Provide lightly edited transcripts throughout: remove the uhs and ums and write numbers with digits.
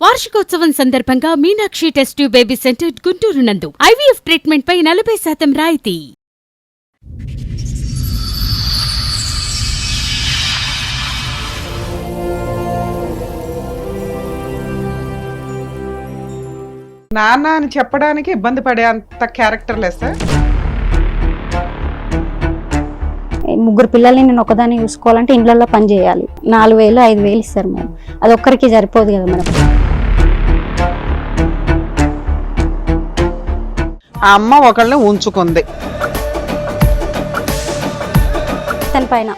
వార్షికోత్సవం సందర్భంగా Meenakshi test tube baby centre Guntur నందు IVF ట్రీట్మెంట్ పై 40% రాయితీ. నాన్న అని చెప్పడానికి ఇబ్బంది పడే అంత క్యారెక్టర్ లెస్. ముగ్గురు పిల్లల్ని నేను ఒకదాన్ని చూసుకోవాలంటే ఇండ్లలో పని చేయాలి. 4,000 5,000 ఇస్తారు మేడం. అది ఒక్కరికి సరిపోదు కదా మేడం. ఆ అమ్మ ఒకళ్ళని ఉంచుకుంది తన పైన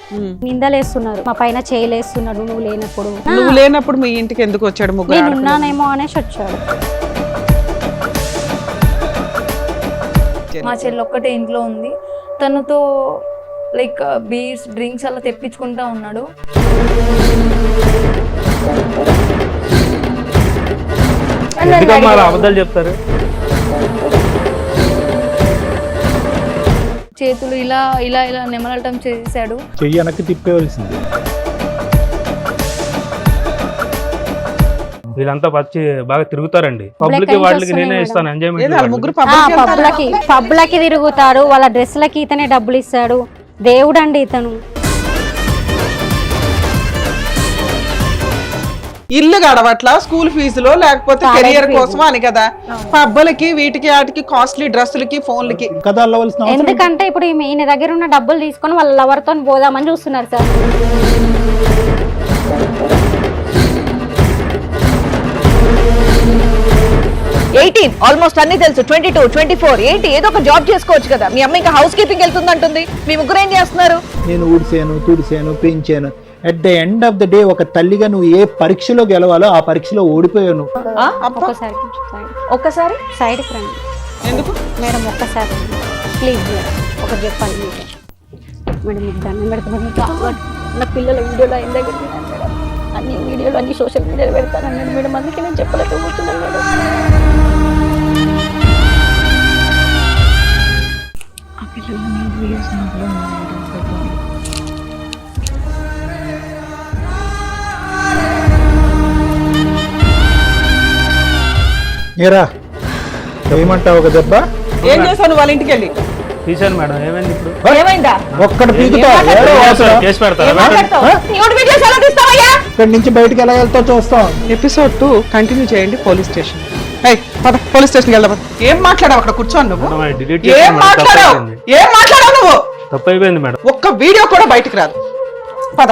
నిందలేస్తున్నారు, మా పైన చేయలేస్తున్నాడు. నువ్వు లేనప్పుడు మీ ఇంటికి ఎందుకు వచ్చాడు? ముగ్గురు నేను ఉన్నానేమో అనేసి వచ్చాడు. మా చెల్లి ఒక్కటే ఇంట్లో ఉంది. తనతో లైక్ బీర్స్ డ్రింక్స్ అలా తెప్పించుకుంటా ఉన్నాడు. అబద్ధాలు చెప్తారు. చేతులు ఇలా ఇలా ఇలా నెమలటం చేశాడు. చెయ్యి వెనక్కి తిప్పేవలసింది. వీళ్ళంతా వచ్చి బాగా తిరుగుతారండి. పబ్లిక్ వాళ్ళకి నేనే ఇస్తాను ఎంజాయ్మెంట్. పబ్లకి తిరుగుతాడు. వాళ్ళ డ్రెస్లకి ఇతనే డబ్బులు ఇస్తాడు. దేవుడు అండి ఇతను. ఇల్లు గడవట్లా, స్కూల్ ఫీజులో లేకపోతే కెరియర్ కోసం అని కదా. పబ్బలకి వీటికి వాటికి కాస్ట్లీ డ్రెస్సులకి ఫోన్లకి ఎందుకంటే ఇప్పుడు ఈయన దగ్గర ఉన్న డబ్బులు తీసుకొని వాళ్ళ లవర్ తో పోదామని చూస్తున్నారు సార్. ఆల్మోస్ట్ అన్ని తెలుసు. 22, 24, 80 ఏదో ఒక జాబ్ చేసుకోవచ్చు కదా. మీ అమ్మ ఇంకా హౌస్ కీపింగ్ వెళ్తుందంటుంది. మీ ముగ్గురు ఏం చేస్తున్నారు? నేను ఊడిసాను, తుడిసాను, పెంచాను. At the end of the day ఒక తల్లిగా నువ్వు ఏ పరీక్షలో గెలవాలో ఆ పరీక్షలో ఓడిపోయావు. ఒక్కసారి సైడ్కి రండి. ఎందుకు మేడం? ఒక్కసారి ప్లీజ్ మేడం, ఒకటి చెప్పాలి మీకు. మేడం మీకు దండం పెడతాను. నా పిల్లల వీడియోలో ఆయన దగ్గర మేడం అన్ని వీడియోలు అన్ని సోషల్ మీడియాలో పెడతానన్నాడు మేడం. అందుకే నేను చెప్పలేకపోతున్నాను మేడం. ఆ పిల్లలు వీడియోస్ ఏరా ఏమంటావు? ఒక దెబ్బ ఏం చేశాను వాళ్ళ ఇంటికి వెళ్ళి? తీసాను మేడం. ఏమైంది ఇప్పుడు? ఏమైందా? ఒక్కటి పీకుతా కేసు పెడతారా? ఇక్కడి నుంచి బయటకు ఎలా వెళ్తావు చూస్తాం. ఎపిసోడ్ 2 కంటిన్యూ చేయండి. Police station. పోలీస్ స్టేషన్కి వెళ్దాం. ఏం మాట్లాడావు అక్కడ కూర్చోను నువ్వు? ఏం మాట్లాడావు నువ్వు? తప్పు అయిపోయింది మేడం. ఒక్క వీడియో కూడా బయటకు రాదు. పద.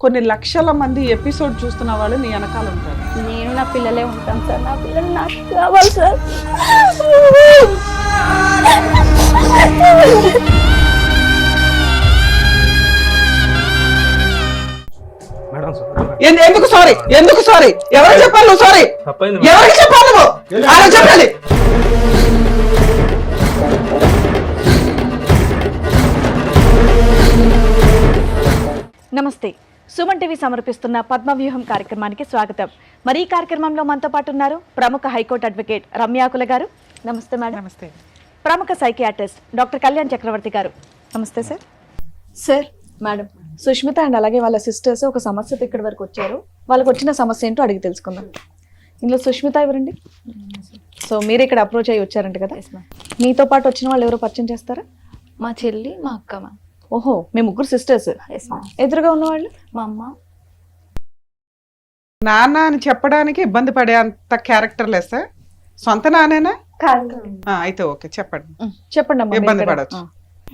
కొన్ని లక్షల మంది ఎపిసోడ్ చూస్తున్న వాళ్ళు నీ వెనకాల ఉంటారు. నేను నా పిల్లలే ఉంటాం సార్. నా పిల్లలు నాకు కావాలి సార్. ఎందుకు సారీ? ఎందుకు సారీ? ఎవరికి చెప్పాలి నువ్వు? సారీ ఎవరికి చెప్పాలి నువ్వు? ఆయన చెప్పాలి. నమస్తే. సుమన్ టీవీ సమర్పిస్తున్న పద్మవ్యూహం కార్యక్రమానికి స్వాగతం. మరి ఈ కార్యక్రమంలో మనతో పాటు ఉన్నారు ప్రముఖ హైకోర్టు అడ్వకేట్ రమ్యాకుల గారు. నమస్తే మేడం. నమస్తే. ప్రముఖ సైకియాట్రిస్ట్ డాక్టర్ కళ్యాణ్ చక్రవర్తి గారు. నమస్తే sir. Sir, madam, Sushmita and అలాగే వాళ్ళ సిస్టర్స్ ఒక సమస్యతో ఇక్కడి వరకు వచ్చారు. వాళ్ళకి వచ్చిన సమస్య ఏంటో అడిగి తెలుసుకుందాం. ఇందులో సుష్మిత ఎవరండి? సో మీరు ఇక్కడ అప్రోచ్ అయ్యి వచ్చారంట కదా. మీతో పాటు వచ్చిన వాళ్ళు ఎవరో పరిచయం చేస్తారా? మా చెల్లి, మా అక్క మ్యామ్. ఓహో, మీ ముగ్గురు సిస్టర్స్. ఎదురుగా ఉన్నవాళ్ళు? మా అమ్మ. నాన్న అని చెప్పడానికి ఇబ్బంది పడే అంత క్యారెక్టర్ లెస్. సొంత నానేనా? అయితే ఓకే, చెప్పండి. చెప్పండి అమ్మా. ఇబ్బంది పడవచ్చు.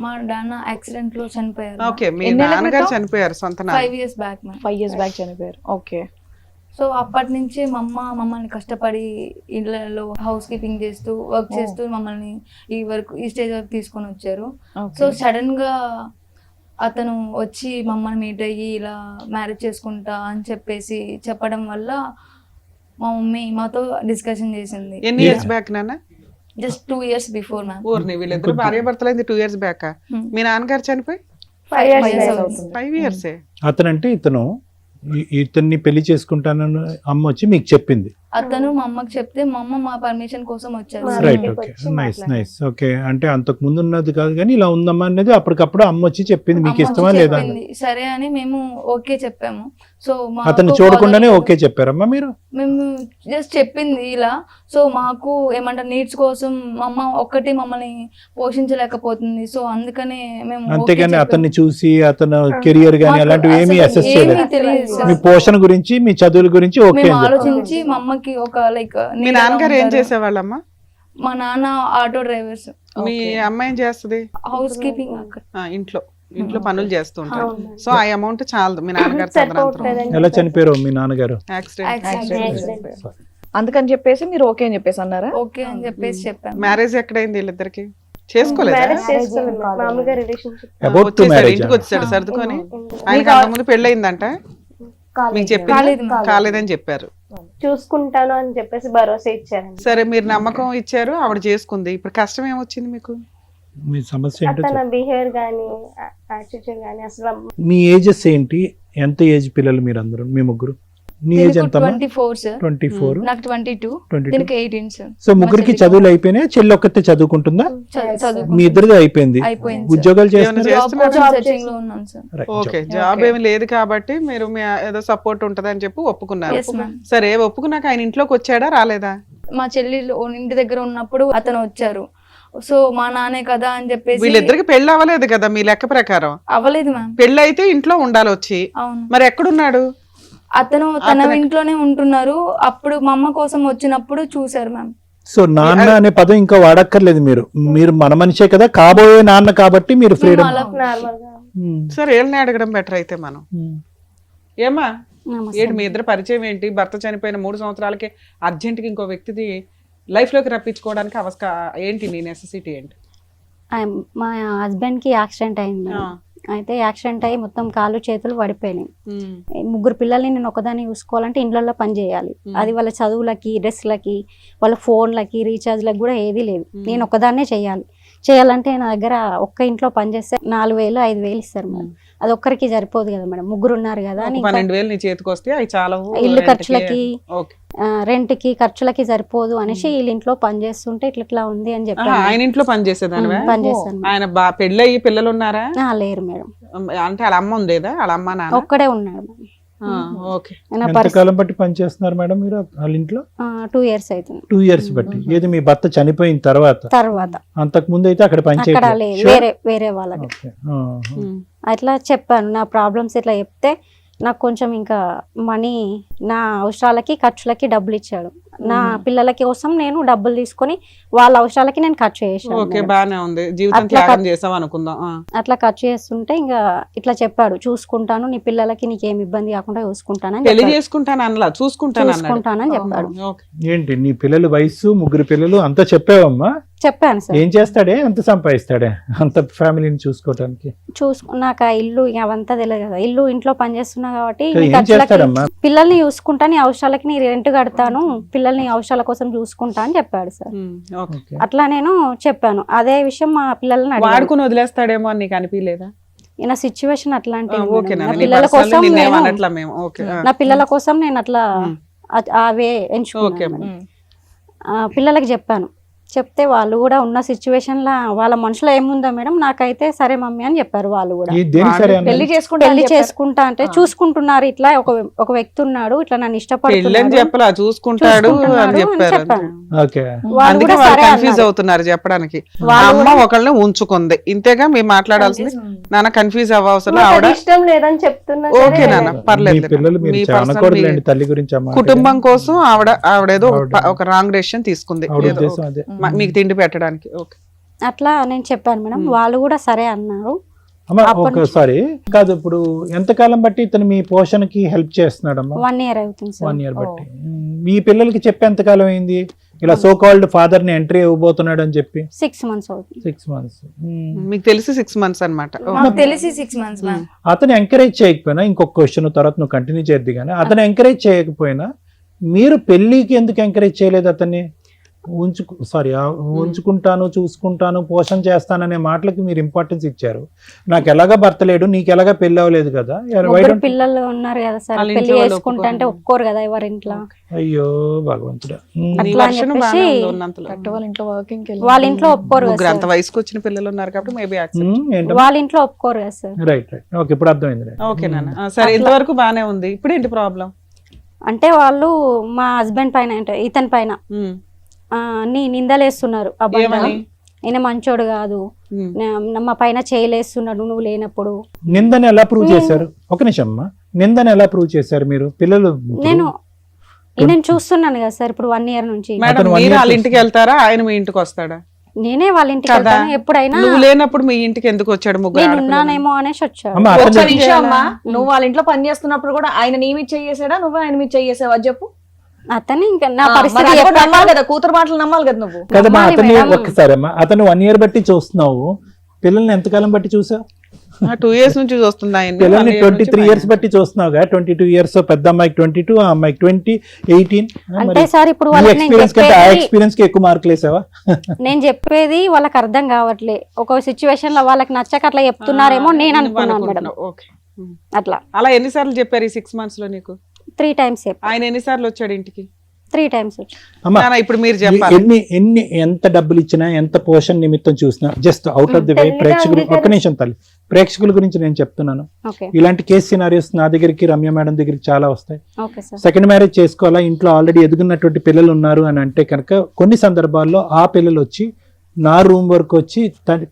మా నాన్న యాక్సిడెంట్ లో చనిపోయారు. ఓకే, మీ నాన్నగారు చనిపోయారు సొంత నాన్న. 5 years back ma'am. 5 years back చనిపోయారు. ఓకే. సో అప్పటి నుంచి మా అమ్మ మమ్మల్ని కష్టపడి ఇళ్ళలో హౌస్ కీపింగ్ చేస్తూ వర్క్ చేస్తూ మమ్మల్ని ఈ స్టేజ్ వరకు తీసుకొని వచ్చారు. సో సడన్ గా అతను వచ్చి మమ్మల్ని మీట్ అయ్యి ఇలా మ్యారేజ్ చేసుకుంటా అని చెప్పేసి చెప్పడం వల్ల మా మమ్మీ మాతో డిస్కషన్ చేసింది. ఎన్ని ఇయర్స్ బ్యాక్ నాన్న? Just 2 years before ma'am. ఊరిని వీళ్ళిద్దరు భార్య భర్తలైంది 2 years బ్యాక్. మీ నాన్నగారు చనిపోయి 5 years. 5 years. అతనంటే ఇతన్ని పెళ్లి చేసుకుంటానని అమ్మ వచ్చి మీకు చెప్పింది. అతను మా అమ్మకి చెప్తే మా అమ్మ మా పర్మిషన్ కోసం వచ్చారు sir. Right, okay, nice nice, okay. అంటే అంతకు ముందు ఉన్నది కాదు కానీ ఇలా ఉందమ్మా అనేది అప్పటికప్పుడు అమ్మ వచ్చి చెప్పింది, మీకు అమ్మ ఇష్టమా వచ్చి లేదా చెప్పింది. సరే అని మేము ఓకే చెప్పాము. సో అతను చూడకుండానే ఓకే చెప్పారమ్మా మీరు? మేము జస్ట్ చెప్పింది ఇలా. సో మాకు ఏమంటారు నీడ్స్ కోసం మా అమ్మ ఒక్కటి మమ్మల్ని పోషించలేకపోతుంది. సో అందుకనే మేము okay అంతేగాని చెప్పాము. అతన్ని చూసి అతను కెరియర్ గానీ మాకు అలాంటివి ఏమీ అసలు అసెస్ ఏమీ చేయలేదు. తెలియదు సార్. మీ పోషణ గురించి మీ చదువుల గురించి ఓకే మేము అని చెప్పారు. ఆలోచించి మా అమ్మకి ఒక లైక్ మీ నాన్నగారు ఏం చేసేవాళ్ళమ్మా? మా నాన్న ఆటో డ్రైవర్స్, మీ అమ్మ ఏం చేస్తుంది? హౌస్ కీపింగ్ అక్కడ. ఇంట్లో పనులు చేస్తూ ఉంటారు. సో ఆ అమౌంట్ చాలదు మీ నాన్నగారు తదనంతరం ఎలా చనిపోయారు మీ నాన్నగారు? యాక్సిడెంట్. అందుకని చెప్పేసి మీరు ఓకే అని చెప్పేసి అన్నారా? ఓకే అని చెప్పేసి చెప్పాను. మ్యారేజ్ ఎక్కడైంది వీళ్ళిద్దరికి? చేసుకోలేదా? అబౌట్ టు వచ్చేసాడు, మ్యారేజ్. ఇంటికి వచ్చాడు సర్దుకొని. ఆయనకి అంతకుముందు పెళ్లి అయిందంట, మీకు కాలేదు చెప్పింది మా. కాలేదని చెప్పారు. చూసుకుంటాను అని చెప్పేసి భరోసా ఇచ్చారండి. సరే మీరు నమ్మకం ఇచ్చారు, ఆవిడ చేసుకుంది. ఇప్పుడు కష్టం ఏమొచ్చింది మీకు? మీ సమస్య ఏంటో తన చెప్పండి. బిహేవియర్ గానీ యాటిట్యూడ్ గానీ అసలు మీ ఏజెస్ ఏంటి? ఎంత ఏజ్ పిల్లలు మీరు అందరూ మీ ముగ్గురు? నీ ఏజ్ ఎంత? 24 సార్. 24. నాకు 22, 22. దీనికి 18 సార్. సో ముగ్గురికి చదువులు అయిపోయినాయి, చెల్లి ఒక్కతే చదువుకుంటుందా? మీ ఇద్దరిది అయిపోయింది. అయిపోయింది. ఉద్యోగాలు ఏమైనా చేస్తున్నారు? జాబ్ సెర్చింగ్ లో ఉన్నాను సార్. Right, ఓకే, జాబ్ ఏమి లేదు కాబట్టి మీరు మీ ఏదో సపోర్ట్ ఉంటది అని చెప్పి ఒప్పుకున్నారు. Yes, ma'am. సరే, ఒప్పుకున్నాక ఆయన ఇంట్లోకి వచ్చాడా రాలేదా? మా చెల్లి ఇంటి దగ్గర ఉన్నప్పుడు అతను వచ్చారు. సో మా నాన్నే కదా అని చెప్పేసి. వీళ్ళిద్దరికి పెళ్లి అవ్వలేదు కదా మీ లెక్క ప్రకారం? అవ్వలేదు మ్యామ్. పెళ్లి అయితే ఇంట్లో ఉండాలి వచ్చి. అవును. మరి ఎక్కడున్నాడు? అతను తన ఇంట్లోనే ఉంటున్నారు. అప్పుడు మా అమ్మ కోసం వచ్చినప్పుడు చూసారు మ్యామ్. సో నాన్న అనే పదం ఇంకా వాడక్కర్లేదు మీరు. మీరు మన మనిషే కదా, కాబోయే నాన్న కాబట్టి మీరు ఫ్రీడమ్. నార్మల్ గా సరే, వీళ్ళని అడగడం బెటర్ అయితే మనం. ఏమా ఏంటి మీ ఇద్దరు పరిచయం ఏంటి? భర్త చనిపోయిన 3 సంవత్సరాలకి అర్జెంట్గా ఇంకో వ్యక్తిది లైఫ్ లోకి రప్పించుకోవడానికి ఏంటి నీ నెసెసిటీ ఏంటి? మా హస్బెండ్ కి యాక్సిడెంట్ అయింది మేడం. అయితే యాక్సిడెంట్ అయ్యి మొత్తం కాళ్ళు చేతులు పడిపోయినాయి. ముగ్గురు పిల్లల్ని నేను ఒకదాన్ని చూసుకోవాలంటే ఇండ్లలో పని చేయాలి. అది వాళ్ళ చదువులకి, డ్రెస్లకి, వాళ్ళ ఫోన్లకి, రీఛార్జ్లకి కూడా ఏది లేదు. నేను ఒకదాన్నే చేయాలంటే నా దగ్గర ఒక్క ఇంట్లో పని చేస్తే 4,000 5,000 ఇస్తారు మేడం. అది ఒక్కరికి సరిపోదు కదా మేడం, ముగ్గురు ఉన్నారు కదా అని. 12,000 నీ చేతికి వస్తే అవి చాలా ఇల్లు ఖర్చులకి, రెంట్ కి, ఖర్చులకి సరిపోదు అనేసి వీళ్ళ ఇంట్లో పని చేస్తుంటే ఇట్లా ఉంది అని చెప్పాను. ఆయన ఇంట్లో పని చేసేదానివా? పని చేస్తాను. ఆయన పెళ్ళి అయ్యి పిల్లలు ఉన్నారా? లేరు మేడం. అంటే వాళ్ళ అమ్మ ఉండేదా? వాళ్ళ అమ్మ నాన్న ఒక్కడే ఉన్నాడు మేడం. ఓకే. ఎంతకాలం బట్టి పని చేస్తున్నారు మేడం మీరు వాళ్ళ ఇంట్లో? 2 years అవుతుంది. 2 years బట్టి. ఏది మీ భర్త చనిపోయిన తర్వాత? అంతకు ముందు అయితే అక్కడ పని అక్కడ చేయలేదు. లేదు, వేరే వాళ్ళకి. అట్లా చెప్పాను నా ప్రాబ్లమ్స్. ఇట్లా చెప్తే నాకు కొంచెం ఇంకా మనీ, నా అవసరాలకి ఖర్చులకి డబ్బులు ఇచ్చాడు. నా పిల్లల కోసం నేను డబ్బులు తీసుకొని వాళ్ళ అవసరాలకి నేను ఖర్చు చేశాను. ఓకే, బానే ఉంది. జీవితం త్యాగం చేసాం అనుకుందాం. అట్లా ఖర్చు చేస్తుంటే ఇంకా ఇట్లా చెప్పాడు, చూసుకుంటాను, నీ పిల్లలకి నీకేం ఇబ్బంది కాకుండా చూసుకుంటానని పెళ్లి చేసుకుంటాను అనలా, చూసుకుంటానని చెప్పాడు. ఏంటి నీ పిల్లల వయసు, ముగ్గురు పిల్లలు అంతా చెప్పావమ్మా? చెప్పాను సార్. ఏం చేస్తాడే, ఎంత సంపాదిస్తాడే అంత ఫ్యామిలీని చూసుకోవడానికి? నాకు ఆ ఇల్లు అవంతా తెలియదు కదా. ఇంట్లో పని చేస్తున్నా కాబట్టి ఏం చేస్తాడమ్మా? పిల్లల్ని చూసుకుంటా, నీ అవసరాలకి నీ రెంట్ కడతాను, పిల్లల్ని అవసరాల కోసం చూసుకుంటా అని చెప్పాడు సార్. అట్లా నేను చెప్పాను. అదే విషయం మా పిల్లల్ని వాడుకుని వదిలేస్తాడేమో అని నీకు అనిపించలేదా? నా సిచ్యువేషన్ అట్లాంటి. నా పిల్లల కోసం నేను అట్లా అవే ఎంచుకున్నాను. పిల్లలకి చెప్పాను. చెప్తే వాళ్ళు కూడా ఉన్న సిచ్యువేషన్ లా వాళ్ళ మనసులో ఏముందో మేడం, నాకైతే సరే మమ్మీ అని చెప్పారు. వాళ్ళు కూడా పెళ్లి చేసుకుంటా అంటే చూసుకుంటున్నారు, ఇట్లా ఒక వ్యక్తి ఉన్నాడు, ఇట్లా నన్ను ఇష్టపడుతున్నాడు చూసుకుంటాడు అని చెప్పారు. కన్ఫ్యూజ్ అవుతున్నారు చెప్పడానికి. అమ్మ ఒకళ్ళని ఉంచుకుంది, ఇంతేగా మీరు మాట్లాడాల్సింది. నాన్న కన్ఫ్యూజ్ అవ్వవసరం, ఆవిడ ఇష్టం లేదని చెప్తున్నా. ఓకే నాన్న, పర్లేదు. కుటుంబం కోసం ఆవిడేదో ఒక రాంగ్ డెసిషన్ తీసుకుంది మీకు తిండి పెట్టడానికి. అట్లా నేను చెప్పాను మేడం. వాళ్ళు కూడా సరే అన్నారు. ఒకసారి కాదు, ఇప్పుడు ఎంతకాలం బట్టి ఇతను మీ పోషణకి హెల్ప్ చేస్తున్నాడమ్మా? 1 year అవుతుంది సార్. 1 year బట్టి. మీ పిల్లలకి చెప్పి ఎంతకాలం అయింది ఇలా సో కాల్డ్ ఫాదర్ ని ఎంట్రీ ఇవ్వబోతున్నాడు అని చెప్పి? 6 months అవుతుంది. 6 months. మీకు తెలిసి 6 months అన్నమాట. తెలిసి 6 months. అతను ఎంకరేజ్ చేయకపోయినా, ఇంకొక క్వశ్చన్ తర్వాత నువ్వు కంటిన్యూ చేద్ది కానీ, అతను ఎంకరేజ్ చేయకపోయినా మీరు పెళ్లికి ఎందుకు ఎంకరేజ్ చేయలేదు అతన్ని? ఉంచుకుంటాను, చూసుకుంటాను, పోషణ చేస్తాననే మాటలకి మీరు ఇంపార్టెన్స్ ఇచ్చారు. నాకు ఎలాగా భర్త లేడు, నీకు ఎలాగా పెళ్లి అవ్వలేదు కదా, ముగ్గురు పిల్లలు ఉన్నారు కదా సార్, వాళ్ళ పెళ్లి ఇంట్లో వాళ్ళు చేసుకుంటా అంటే ఒప్పుకోరు కదా ఎవరి ఇంట్లో. అయ్యో భగవంతుడా. నీ అట్లా అని version చెప్పేసి బాగానే ఉంది ఉన్నంతలో. కరెక్ట్, వాళ్ళ ఇంట్లో వర్కింగ్ వాళ్ళ ఇంట్లో ఒప్పుకోరు కదా ముగ్గురు అంత సార్. వయసుకు వచ్చిన పిల్లలు ఉన్నారు కాబట్టి మేబీ యాక్సెప్ట్. ఏంటో వాళ్ళ ఇంట్లో ఒప్పుకోరు కదా సార్. రైట్ రైట్, ఓకే ఇప్పుడు అర్థమైంది. ఓకే నాన్న, సరే ఇంతవరకు బానే ఉంది. ఇప్పుడు ఏంటి ప్రాబ్లం? అంటే వాళ్ళు మా హస్బెండ్ పైన అంటే ఇతని పైన అన్ని నిందలేస్తున్నారు. ఏమని? ఈయన మంచోడు కాదు, మా పైన చేయలేస్తున్నాడు నువ్వు లేనప్పుడు. నిందని ఎలా ప్రూవ్ చేశారు? ఒక నిమిషం అమ్మా, నిందని ఎలా ప్రూవ్ చేశారు మీరు? పిల్లలు నేను చూస్తున్నాను కదా సార్ ఇప్పుడు 1 year నుంచి. మేడం మీరు వాళ్ళ ఇంటికి వెళ్తారా, ఆయన మీ ఇంటికి వస్తాడా? నేనే వాళ్ళ ఇంటికి వెళ్తాను ఎప్పుడైనా. నువ్వు లేనప్పుడు మీ ఇంటికి ఎందుకు వచ్చాడు? ముగ్గురు నేను ఆడపిల్లలు. ఉన్నానేమో అనేసి వచ్చాడు. అమ్మా, ఒక్క అతను- నిమిషం అమ్మా, నువ్వు వాళ్ళ ఇంట్లో పని చేస్తున్నప్పుడు కూడా ఆయన నీ మీద చేసాడా, నువ్వు ఆయన మీద చేసావా చెప్పు. అతను ఇంకా నా మరి పరిస్థితి అది కూడా చెప్పాక నమ్మాలి కదా, కూతురు మాటలు నమ్మాలి కదా నువ్వు. కదమ్మా, నమ్మాలి అతన్ని మేడం. ఒక్కసారి అమ్మా, అతను 1 year బట్టి చూస్తున్నావు, పిల్లల్ని ఎంతకాలం బట్టి చూసావు? 2 years నుంచి చూస్తుంది ఆయన. పిల్లల్ని 23 years బట్టి చూస్తున్నావుగా. 22 years, పెద్ద అమ్మాయికి 22, ఆ అమ్మాయికి 20, 18. అంటే సార్ ఇప్పుడు ఈ వాళ్ళకి నేను ఎక్స్పీరియన్స్ కంటే ఆ చెప్పేది ఎక్స్పీరియన్స్ కి ఎక్కువ మార్కులు వేసావా? నేను చెప్పేది వాళ్ళకి అర్థం కావట్లే. ఒక సిచ్యువేషన్ లో వాళ్ళకి నచ్చక అట్లా చెప్తున్నారేమో నేను అనుకున్నాను మేడం. ఓకే, అట్లా అలా ఎన్నిసార్లు చెప్పారు ఈ 6 months లో నీకు? 3 times ఆయన ఎన్నిసార్లు వచ్చాడు ఇంటికి? 3 times అమ్మా, నాన్న, ఇప్పుడు మీరు చెప్పాలి. ఎంత డబ్బులు ఇచ్చినా, ఎంత పోషణ నిమిత్తం చూసినా, just out of the way ప్రేక్షకులు, ఒక్క నిమిషం తల్లి, ప్రేక్షకుల గురించి నేను చెప్తున్నాను. ఓకే ఇలాంటి కేసు సినారియోస్ నా దగ్గరికి, రమ్య మేడం దగ్గరికి చాలా వస్తాయి. Okay sir. సెకండ్ మ్యారేజ్ చేసుకోవాలా, ఇంట్లో ఆల్రెడీ ఎదుగున్నటువంటి పిల్లలు ఉన్నారు అని అంటే కనుక కొన్ని సందర్భాల్లో ఆ పిల్లలు వచ్చి నా రూమ్ వరకు వచ్చి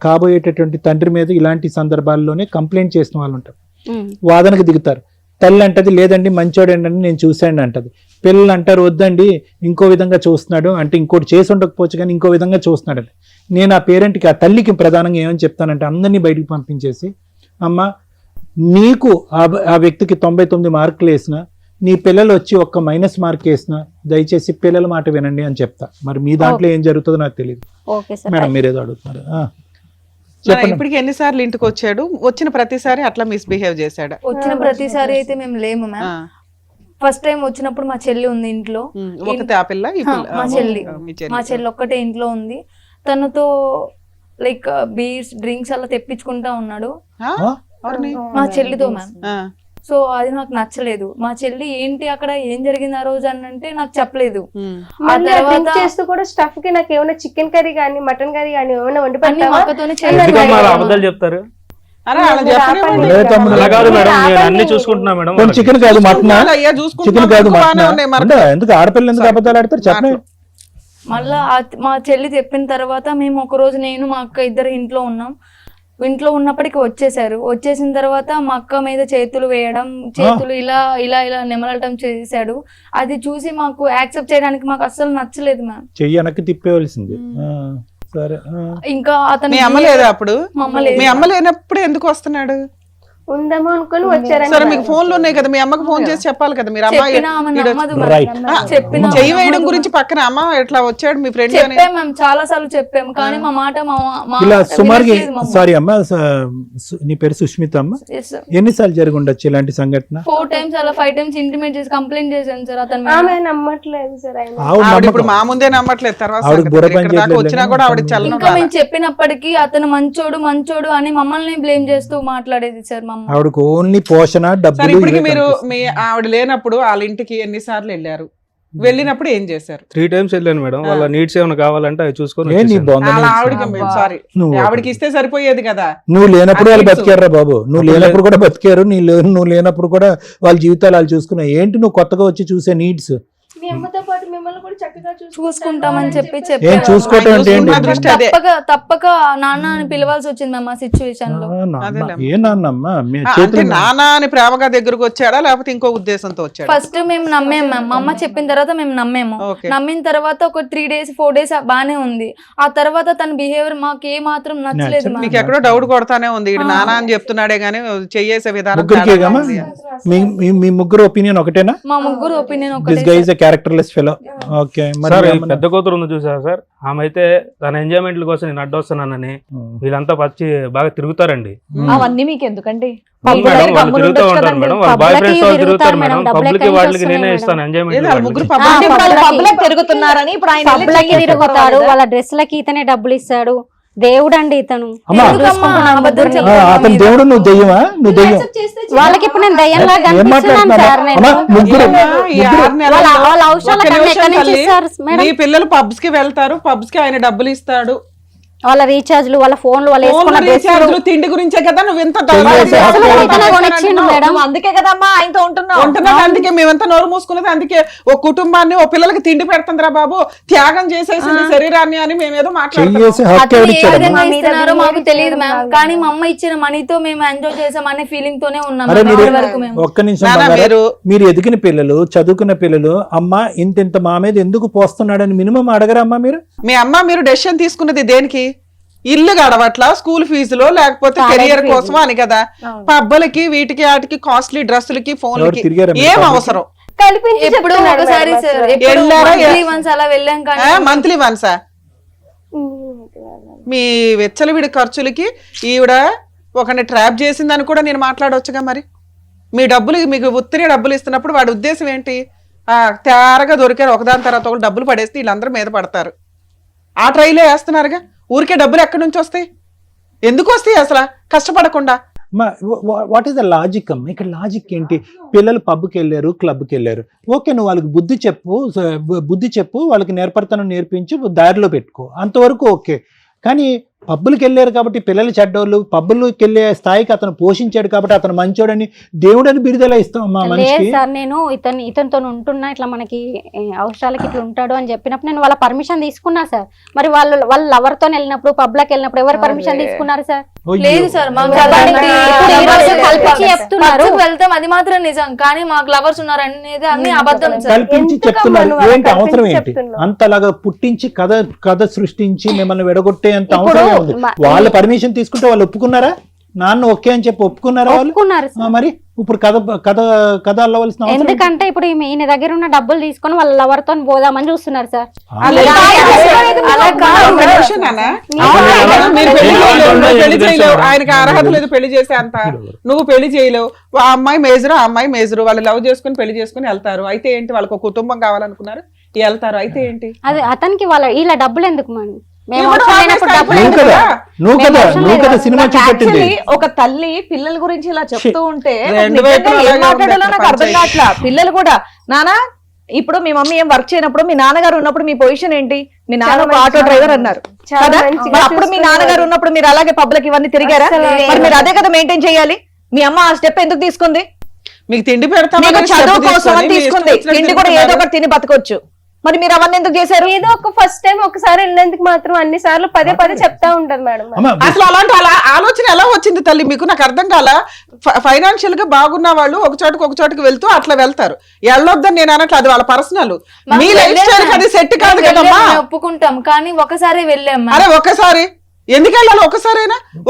కాబోయేటటువంటి తండ్రి మీద ఇలాంటి సందర్భాల్లోనే కంప్లైంట్ చేసిన వాళ్ళు ఉంటారు, వాదనకు దిగుతారు. తల్లి అంటది లేదండి మంచోడండి అని నేను చూశాను అంటది. పిల్లలు అంటారు వద్దండి ఇంకో విధంగా చూస్తున్నాడు అంటే, ఇంకోటి చేసి ఉండకపోవచ్చు కానీ ఇంకో విధంగా చూస్తున్నాడు అని. నేను ఆ పేరెంట్కి, ఆ తల్లికి ప్రధానంగా ఏమని చెప్తానంటే, అందరినీ బయటికి పంపించేసి, అమ్మ నీకు ఆ వ్యక్తికి 99 మార్కులు వేసిన, నీ పిల్లలు వచ్చి ఒక్క మైనస్ మార్క్ వేసిన, దయచేసి పిల్లల మాట వినండి అని చెప్తా. మరి మీ దాంట్లో ఏం జరుగుతుందో నాకు తెలియదు. Okay sir. మేడం మీరేదో అడుగుతున్నారు. నాన్న, ఇప్పటికి ఎన్నిసార్లు ఇంటికి వచ్చాడు? వచ్చిన ప్రతిసారి అట్లా మిస్బిహేవ్ చేశాడా? వచ్చిన ప్రతిసారి అయితే మేము లేము మ్యామ్. ఫస్ట్ టైం వచ్చినప్పుడు మా చెల్లి ఉంది ఇంట్లో. ఒకతే ఆ పిల్ల, ఈ పిల్ల? మా చెల్లి మీ మా చెల్లి ఒక్కటే ఇంట్లో ఉంది. తనతో లైక్ బీర్స్ డ్రింక్స్ అలా తెప్పించుకుంటా ఉన్నాడు ఎవరిని? మా చెల్లితో మ్యామ్. ఆ. సో అది నాకు నచ్చలేదు. మా చెల్లి ఏంటి అక్కడ ఏం జరిగింది ఆ రోజు అని అంటే నాకు చెప్పలేదు. ఆ తర్వాత చేస్తూ కూడా స్టఫ్ కి నాకు ఏమైనా చికెన్ కర్రీ కానీ మటన్ కర్రీ కానీ ఏమైనా వండి అన్ని పెట్టావా? అక్కతోనే ఎందుకమ్మా అలా అబద్ధాలు చెప్తారు? అరే, అలా చెప్పనివ్వండి. అదే తమ్ముడు. అలా కాదు మేడం, నేను అన్ని చూసుకుంటున్నా మేడం. కొంచెం చికెన్ కాదు మటనా, అయ్యా, చూసుకుంటున్నాం, చికెన్ కాదు బాగానే మటనా, ఉన్నాయి మరి. అంటే ఎందుకు ఆడపిల్లలు ఎందుకు అబద్ధాలు ఆడతారు చెప్పండి. మళ్ళా మా చెల్లి చెప్పిన తర్వాత మేము ఒక రోజు నేను మా అక్క ఇద్దరు ఇంట్లో ఉన్నాం. ఇంట్లో ఉన్నప్పటికీ వచ్చేసారు. వచ్చేసిన తర్వాత మా అక్క మీద చేతులు వేయడం, చేతులు ఇలా ఇలా ఇలా నెమలటం చేశాడు. అది చూసి మాకు యాక్సెప్ట్ చేయడానికి మాకు అస్సలు నచ్చలేదు మ్యామ్. చెయ్యి వెనక్కి తిప్పేవలసింది. సరే. ఇంకా అతను మీ అమ్మ లేదా అప్పుడు? మా అమ్మ లేదు. మీ అమ్మ లేనప్పుడు ఎందుకు వస్తున్నాడు? ఉందేమో అనుకుని వచ్చారని. సరే, మీకు ఫోన్లు ఉన్నాయి కదా, మీ అమ్మకి ఫోన్ చేసి చెప్పాలి కదా. మీరు అమ్మాయి చెప్పినా ఆమె నమ్మదు Right. మ్యామ్. చెప్పినా చెయ్యి వేయడం గురించి పక్కన అమ్మ ఎట్లా వచ్చాడు మీ ఫ్రెండ్ అని చెప్పాం మ్యామ్, చాలా సార్లు చెప్పాము. కానీ మా మాట ఇలా సుమారుగా, సారీ అమ్మ, నీ పేరు సుష్మిత అమ్మ, ఎన్నిసార్లు జరిగి ఉండొచ్చు ఇలాంటి సంఘటన? 4 times అలా 5 times ఇంటిమేట్ చేసి కంప్లైంట్ చేశాను సార్ అతను. ఆమె నమ్మట్లేదు సార్ ఆయన. ఆవిడ ఆవిడ ఇప్పుడు నమ్మకం. మా ముందే నమ్మట్లేదు. తర్వాత ఆవిడ సంగతి. బుర్ర పని ఇక్కడ దాకా చేయట్లేదు వచ్చినా కానీ కూడా ఆవిడ చల్లనం ఇంకా రాలా. మేము చెప్పినప్పటికీ అతను మంచోడు మంచోడు అని మమ్మల్ని బ్లేమ్ చేస్తూ మాట్లాడేది సార్ మా అమ్మ. ఆవిడకు ఓన్లీ పోషణ సరే, డబ్బులు ఇప్పటికి ఇవే మీరు కనిపిస్తాయి. మీ ఆవిడ లేనప్పుడు వాళ్ళ ఇంటికి ఎన్నిసార్లు వెళ్ళారు? వెళ్ళినప్పుడు ఏం చేశారు? 3 times వెళ్ళాను మేడం. వాళ్ళ నీడ్స్ ఏమైనా కావాలంటే అవి చూసుకొని ఏ నీ వచ్చేసాను. బొంద అలా నీడ్స్? ఆవిడకి సారీ, నువ్వు ఆవిడకి ఇస్తే సరిపోయేది కదా. నువ్వు లేనప్పుడు వాళ్ళు ఆ నీడ్స్. బతికారా బాబు? నువ్వు లేనప్పుడు కూడా బతికారు. నువ్వు లేనప్పుడు కూడా వాళ్ళ జీవితాలు వాళ్ళు చూసుకున్నావు. ఏంటి నువ్వు కొత్తగా వచ్చి చూసే నీడ్స్? మీ అమ్మతో పాటు మిమ్మల్ని కూడా చక్కగా చూసుకుంటామని చెప్పి ఏం చెప్పారు. చూసుకోవటం అంటే ఏంటి? చూసుకున్న దృష్టి అదే. తప్పక నాన్న అని పిలవాల్సి వచ్చింది మ్యామ్ ఆ సిచ్యువేషన్ లో. ఏ నాన్నమ్మ మీ అంటే చేతులు నానా అని ప్రేమగా దగ్గరకు వచ్చాడా లేకపోతే ఇంకో ఉద్దేశంతో వచ్చాడా? ఫస్ట్ మేము నమ్మేం మ్యామ్. మా అమ్మ చెప్పిన తర్వాత మేము నమ్మేము. Okay. నమ్మిన తర్వాత ఒక 3 days 4 days బానే ఉంది. ఆ తర్వాత తన బిహేవియర్ మాకు ఏ మాత్రం నచ్చలేదు మ్యామ్. మీకు ఎక్కడో డౌట్ కొడతానే ఉంది. ఇడు నానా అని చెప్తున్నాడే గానీ చేసే విధానం ముగ్గురికి తేడాగా ఉంది. మీ ముగ్గురు ఒపీనియన్ ఒకటేనా? మా ముగ్గురు ఒపీనియన్ దిస్ ఒకటే guy is a characterless fellow. Okay, sir ఈ పెద్ద కూతురు ఉంది చూసారా సార్, ఆమె అయితే తన ఎంజాయ్మెంట్ కోసం నేను అడ్డొస్తున్నానని వీళ్ళంతా వచ్చి బాగా తిరుగుతారండి. అవన్నీ మీకు ఎందుకండి? మేడం వాళ్ళు తిరుగుతూ ఉంటారు మేడం, వాళ్ళ బాయ్ ఫ్రెండ్స్ వాళ్ళు తిరుగుతారు మేడం. పబ్లిక్ వాళ్ళకి నేనే ఇస్తాను ఏదో ఎంజాయ్మెంట్. ముగ్గురు పబ్లిక్ తిరుగుతున్నారని ఇప్పుడు ఆయన వెళ్ళి పబ్లకి check తిరుగుతాడు, చేసుకోవాలి వాళ్ళ డ్రెస్లకి ఇతనే డబ్బులు ఇస్తాడు. దేవుడు అండి ఇతను. అమ్మా, అతను దేవుడు, నువ్వు దెయ్యమా? నువ్వు దెయ్యం. వాళ్ళకి ఇప్పుడు నేను దయ్యంలా ఏం కనిపిస్తున్నాను మాట్లాడుతున్నావు? సార్ నేను. అమ్మా, ముగ్గురు ఈ 6 నెలల్లో వాళ్ళ అవసరాలకు ఒక్క అన్ని నిమిషం ఎక్కడి నుంచి తల్లి, ఇస్తారు మేడం? మీ పిల్లలు పబ్స్ కి వెళ్తారు, పబ్స్ కి ఆయన డబ్బులు ఇస్తాడు. వాళ్ళ రీఛార్జ్లు, వాళ్ళ ఫోన్లు, వాళ్ళు వేసుకున్న రీఛార్జ్లు, తిండి గురించే కదా నువ్వు ఇంత ఇతనే కొనిచ్చిండు మేడం. నువ్వు అందుకే కదమ్మా ఆయనతో ఉంటున్నావు. ఉంటున్నది. అందుకే మేమంతా నోరు మూసుకున్నది. అందుకే ఓ కుటుంబాన్ని, ఓ పిల్లలకి తిండి పెడుతుందిరా బాబు, త్యాగం చేసేసింది శరీరాన్ని అని మేమేదో మాట్లాడుతున్నాం. చెయ్యేసి హక్కు అతను ఏ ఎవరిచ్చాడు? విధంగా ఇస్తున్నారో మాకు తెలియదు మ్యామ్, కానీ మా అమ్మ ఇచ్చిన మనీతో మేము ఎంజాయ్ చేసాం అనే ఫీలింగ్ తోనే ఉన్నాం అరే మీరు ఇప్పటి వరకు మేము. ఒక్క నిమిషం నాన్న, బంగారు. మీరు ఎదిగిన పిల్లలు, చదువుకున్న పిల్లలు, అమ్మ ఇంత మా మీద ఎందుకు పోస్తున్నాడని మినిమం అడగరమ్మా మీరు? మీ అమ్మ మీరు డెసిషన్ తీసుకున్నది దేనికి? ఇల్లు గడవట్లా, స్కూల్ ఫీజులో, లేకపోతే కెరియర్ కోసం అని కదా. పబ్బలకి, వీటికి, వాటికి, కాస్ట్లీ డ్రెస్సులకి, ఫోన్లకి తిరిగారా మీరు ఏం పబ్కి? అవసరం? కల్పించి ఎప్పుడు చెప్తున్నాడు ఒకసారి మేడం సార్, అసలు. ఎప్పుడు వెళ్ళారా? monthly once అలా వెళ్ళాం కానీ మంత్లీ వన్సా? మీ వెచ్చలవిడి ఖర్చులకి ఈవిడ ఒకరిని ట్రాప్ చేసిందని కూడా నేను మాట్లాడవచ్చుగా. మరి మీ డబ్బులు, మీకు ఉత్తినే డబ్బులు ఇస్తున్నప్పుడు వాడి ఉద్దేశం ఏంటి? తేరగా దొరికారు ఒకదాని తర్వాత ఒకటి డబ్బులు పడేస్తే వీళ్ళందరూ మీద పడతారు. ఆ ట్రైలే వేస్తున్నారుగా. ఊరికే డబ్బులు ఎక్కడి నుంచి వస్తాయి? ఎందుకు వస్తాయి అసలు కష్టపడకుండా? వాట్ ఈస్ ద లాజిక్ అమ్మ? ఇక్కడ లాజిక్ ఏంటి? పిల్లలు పబ్కి వెళ్ళారు, క్లబ్కి వెళ్ళారు, ఓకే, నువ్వు వాళ్ళకి బుద్ధి చెప్పు, వాళ్ళకి నేర్పడతనం నేర్పించి దారిలో పెట్టుకో, అంతవరకు ఓకే. కానీ పబ్బులకి వెళ్ళారు కాబట్టి పిల్లలు చెడ్డోళ్ళు, పబ్బులకి వెళ్ళే స్థాయికి అతను పోషించాడు కాబట్టి అతను మంచోడని దేవుడని బిరుదెలా ఇస్తాం మా లేదు మనిషికి? సార్, నేను ఇతనితో ఉంటున్నా, ఇట్లా మనకి అవసరాలకి ఇట్లా ఉంటాడు అని చెప్పినప్పుడు నేను వాళ్ళ పర్మిషన్ తీసుకున్నా సార్. మరి వాళ్ళ లవర్ తో వెళ్ళినప్పుడు, పబ్లకి వెళ్ళినప్పుడు ఎవరు పర్మిషన్ తీసుకున్నారు సార్? లేదు సార్, మాకు కల్పించి చెప్తున్నారు. వెళ్తాం అది మాత్రం నిజం, కానీ మాకు లవర్స్ ఉన్నారు అనేది అన్ని అబద్ధం సార్. కల్పించి చెప్తున్నారు. ఏంటి అవసరం ఏంటి? అంతలాగా పుట్టించి కథ సృష్టించి మిమ్మల్ని విడగొట్టేంత అవసరం ఉంది. వాళ్ళ పర్మిషన్ తీసుకుంటే వాళ్ళు ఒప్పుకున్నారా? నాన్న ఓకే అని చెప్పి ఒప్పుకున్నారా వాళ్ళు? ఒప్పుకున్నారు సార్. మరి ఇప్పుడు కథ అల్లవలసిన అవసరం ఏంటి? ఎందుకంటే ఇప్పుడు ఈయన దగ్గర ఉన్న డబ్బులు తీసుకొని వాళ్ళ లవర్ తో పోదామని చూస్తున్నారు సార్. అలా కాదు. ఒక్క నిమిషం నాన్న. మీరు పెళ్లి చేయలేవు, నువ్వు పెళ్లి చేయలేవు, ఆయనకి అర్హత లేదు పెళ్లి చేసే అంత. నువ్వు పెళ్లి చేయలేవు. ఆ అమ్మాయి మేజరు, ఆ అమ్మాయి మేజరు, వాళ్ళు లవ్ చేసుకుని పెళ్లి చేసుకుని వెళ్తారు. అయితే ఏంటి? వాళ్ళకి ఒక కుటుంబం కావాలనుకున్నారు, వెళ్తారు. అయితే ఏంటి? అది అతనికి వీళ్ళ డబ్బులు ఎందుకు మనం? మేము ఇప్పుడు అవసరం లేనప్పుడు ఆఫీస్ డబ్బులు నువ్వు కదా నువ్వు కదా సినిమా చూపెట్టింది. Actually, ఒక తల్లి పిల్లల గురించి ఇలా చెప్తూ ఉంటే రెండు నిజంగా వైపులా ఏం అలాగే మాట్లాడాలో ఉంది నాకు అర్థం ప్రపంచం. కావట్లా. పిల్లలు కూడా నానా, ఇప్పుడు మీ మమ్మీ ఏం వర్క్ చేయనప్పుడు మీ నాన్నగారు ఉన్నప్పుడు మీ పొజిషన్ ఏంటి? మీ నాన్న ఒక ఆటో డ్రైవర్ అన్నారు కదా. మరి అప్పుడు మీ నాన్నగారు ఉన్నప్పుడు మీరు అలాగే పబ్లిక్ ఇవన్నీ తిరిగారా? మరి మీరు అదే కదా మెయింటైన్ చేయాలి. మీ అమ్మ ఆ స్టెప్ ఎందుకు తీసుకుంది? మీకు తిండి పెడతాం, మీకు చదువు కోసం అని తీసుకుంది. తిండి కూడా ఏదో ఒకటి తిని బతకొచ్చు. మరి మీరు అవన్నీ ఎందుకు చేశారు? ఏదో ఒక ఫస్ట్ టైం ఒకసారి వెళ్ళేందుకు మాత్రం అన్ని సార్లు పదే చెప్తా ఉంటది మేడం. అమ్మ, అసలు అలాంటి ఆలోచన ఎలా వచ్చింది తల్లి మీకు? నాకు అర్థం కాల. ఫైనాన్షియల్ గా బాగున్న వాళ్ళు ఒక చోటుకి వెళ్తూ అట్లా వెళ్తారు. వెళ్ళొద్దని నేను అనట్లేదు, అది వాళ్ళ పర్సనల్. మీ లైఫ్ స్టైల్ అది సెట్ కాదు కదమ్మా. ఒప్పుకుంటాం, కానీ ఒకసారి వెళ్ళాం మ్యామ్. అరే ఒక్కసారి ఎందుకు వెళ్ళాలి?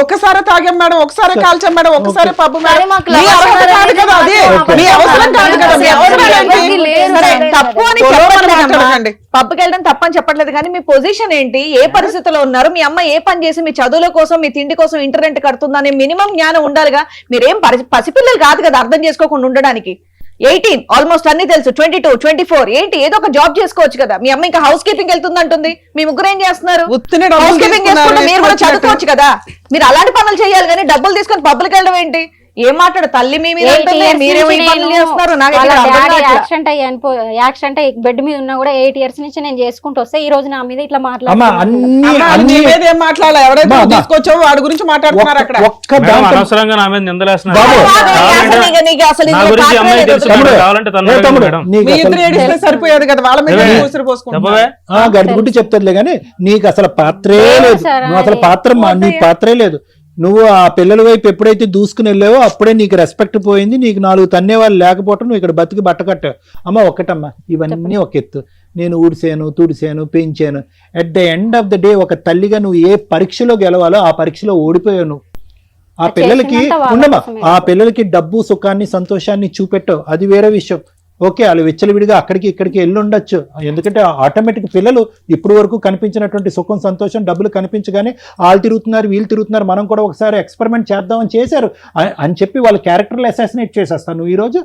ఒక్కసారే తాగాం మేడం, ఒకసారి కాల్చాం మేడం, ఒకసారి పబ్బు మేడం. మరి మాకు మీ అర్హత కాదు కదా అది, మీ అవసరం కాదు కదా. మీ అవసరం ఏంటి? సరే, తప్పు అని చెప్పట్లేదమ్మా. పబ్కి వెళ్ళడం తప్పని చెప్పట్లేదు, కానీ మీ పొజిషన్ ఏంటి? ఏ పరిస్థితిలో ఉన్నారు? మీ అమ్మ ఏ పని చేసి మీ చదువుల కోసం, మీ తిండి కోసం ఇంటర్నెట్ కడుతుందనే మినిమం జ్ఞానం ఉండాలిగా. మీరేం పసిపిల్లలు కాదు కదా అర్థం చేసుకోకుండా ఉండడానికి. 18 ఆల్మోస్ట్ అన్ని తెలుసు. 22, 24 ఏంటి? ఏదో ఒక జాబ్ చేసుకోవచ్చు కదా. మీ అమ్మ ఇంకా హౌస్ కీపింగ్ వెళ్తుంది అంటుంది. మీ ముగ్గురు ఏం చేస్తున్నారు? ఉత్తినే డబ్బులు హౌస్ కీపింగ్ చేసుకుంటే మీరు కూడా తీసుకున్నారు, చదువుకోవచ్చు కదా. మీరు అలాంటి పనులు చేయాలి, కానీ డబ్బులు తీసుకొని పబ్లిక్ వెళ్ళడం ఏంటి? ఏం మాట్లాడు తల్లి మీ మీద ఉంటుంది, మీరేమో ఈ పనులు చేస్తున్నారు. నాకు ఇక్కడ అర్థం కావట్లేదు. యాక్సిడెంట్ అయ్యి బెడ్ మీద ఉన్నా కూడా 8 years నుంచి నేను చేసుకుంటూ వస్తే ఈ రోజు నా మీద ఇట్లా అమ్మ, మాట్లాడుతున్నారు. అన్ని ఏం మాట్లాడాలి? ఎవరైతే తీసుకొచ్చావో వాడి గురించి మాట్లాడుతున్నారు అక్కడ. ఒక్క మేడం దాంట్లో అనవసరంగా నా మీద నిందలేస్తున్నారు. బాబు, అసలు నా ఇందులో గురించి పాత్రే అమ్మాయి లేదు. తెలుసు తమ్ముడు, మేడం, కావాలంటే తను ఏ అడగండి తమ్ముడు, మేడం. నీకు మీ అసలు- ఇద్దరు ఏడిస్తే సరిపోయేది కదా, వాళ్ళ మీద ఏమే? ఊసిరి పోసుకుంటారు. చెప్పవే. గడ్డి చెప్తారులే కానీ నీకు అసలు పాత్రే లేదు. సార్, నువ్వు అసలు నీ పాత్రే లేదు. నువ్వు ఆ పిల్లల వైపు ఎప్పుడైతే దూసుకుని వెళ్ళావో అప్పుడే నీకు రెస్పెక్ట్ పోయింది. నీకు 4 తన్నేవాళ్ళు లేకపోవటం నువ్వు ఇక్కడ బతికి బట్ట కట్టావు. అమ్మ ఒక్కటమ్మా, ఇవన్నీ ఒక ఎత్తు. నేను ఊడిసాను, తుడిసాను, పెంచాను. At the end of the day ఒక తల్లిగా నువ్వు ఏ పరీక్షలో గెలవాలో ఆ పరీక్షలో ఓడిపోయావు నువ్వు. ఆ పిల్లలకి ఉండమ్మా, ఆ పిల్లలకి డబ్బు, సుఖాన్ని, సంతోషాన్ని చూపెట్టావు, అది వేరే విషయం. ఓకే వాళ్ళు విచ్చలవిడిగా అక్కడికి ఇక్కడికి వెళ్ళి ఉండొచ్చు, ఎందుకంటే ఆటోమేటిక్ పిల్లలు ఇప్పుడు వరకు కనిపించినటువంటి సుఖం సంతోషం డబ్బులు కనిపించగానే వాళ్ళు తిరుగుతున్నారు వీళ్ళు తిరుగుతున్నారు, మనం కూడా ఒకసారి ఎక్స్పెరిమెంట్ చేద్దామని చేశారు అని చెప్పి వాళ్ళ క్యారెక్టర్లు అసాసినేట్ చేసేస్తాను. నువ్వు ఈరోజు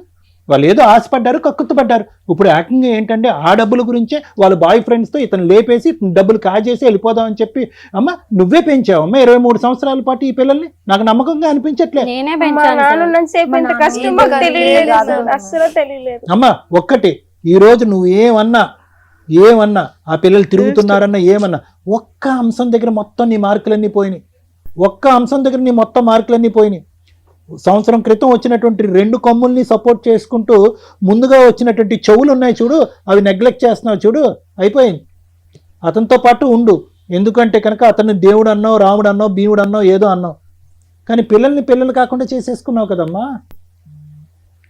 వాళ్ళు ఏదో ఆశపడ్డారు, కక్కుతుపడ్డారు. ఇప్పుడు యాక్టింగ్ ఏంటంటే ఆ డబ్బుల గురించే వాళ్ళ బాయ్ ఫ్రెండ్స్తో ఇతను లేపేసి డబ్బులు కాజేసి వెళ్ళిపోదామని చెప్పి, అమ్మ నువ్వే పెంచావు అమ్మ 23 సంవత్సరాల పాటు ఈ పిల్లల్ని, నాకు నమ్మకంగా అనిపించట్లే. నేనే మా పెంచాను నాన్న సార్. ఉన్నంతసేపు ఇంత కష్టం మాకు తెలియలేదు సార్. అస్సలు తెలియలేదు. అమ్మ ఒక్కటి, ఈరోజు నువ్వు ఏమన్నా ఆ పిల్లలు తిరుగుతున్నారన్నా ఏమన్నా, ఒక్క అంశం దగ్గర మొత్తం నీ మార్కులన్నీ పోయినాయి. ఒక్క అంశం దగ్గర నీ మొత్తం మార్కులన్నీ పోయినాయి. సంవత్సరం క్రితం వచ్చినటువంటి 2 కొమ్ముల్ని సపోర్ట్ చేసుకుంటూ ముందుగా వచ్చినటువంటి చెవులు ఉన్నాయి చూడు, అవి నెగ్లెక్ట్ చేస్తున్నావు చూడు, అయిపోయింది. అతనితో పాటు ఉండు, ఎందుకంటే కనుక అతన్ని దేవుడు అన్నావు, రాముడు అన్నావు, భీముడు అన్నావు, ఏదో అన్నావు, కానీ పిల్లల్ని పిల్లలు కాకుండా చేసేసుకున్నావు కదమ్మా.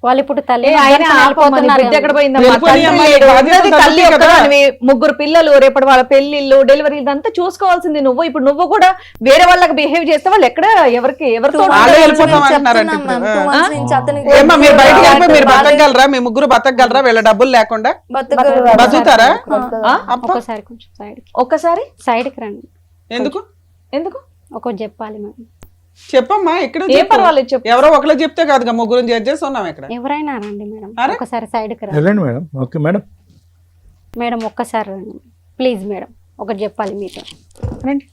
వాళ్ళు ఇప్పుడు తల్లి ఆయన ఆడిపోతున్నారు. బుద్ధి ఎక్కడ పోయిందమ్మా? వెళ్ళిపోయి తండ్రి అమ్మాయి లేడు, బాధ్యత ఉన్నది తల్లి తగ్గుతుంది కదా. ఒక్కదానివి, 3 పిల్లలు, రేపటి వాళ్ళ పెళ్లిళ్ళు డెలివరీ ఇదంతా చూసుకోవాల్సింది నువ్వు. ఇప్పుడు నువ్వు కూడా వేరే వాళ్ళకి బిహేవ్ చేస్తే వాళ్ళు ఎక్కడ ఎవరితో వాళ్ళే వెళ్ళిపోతాం అంటున్నారంట ఇప్పుడు. ఏమ్మా మీరు బయటకు వెళ్ళిపోయి మీరు బతకగలరా? మీ ముగ్గురు బతకగలరా వీళ్ళ డబ్బులు లేకుండా? బతుకుతారా? ఒక్కసారి కొంచెం సైడ్ ఒక్కసారి సైడ్కి రండి. ఎందుకు ఎందుకు ఒకటి చెప్పాలి మేడం. చెప్పమ్మా, ఇక్కడ ఏం పర్వాలేదు చెప్పు. ఎవరో ఒకళ్ళు చెప్తే కాదుగా, ముగ్గురు జడ్జెస్ ఉన్నాం ఇక్కడ. ఎవరైనా రండి మేడం, అరే? ఒకసారి సైడ్కి రండి. వెళ్ళండి మేడం. Okay madam. మేడం ఒక్కసారి రండి ప్లీజ్ మేడం, ఒకటి చెప్పాలి మీతో. రండి.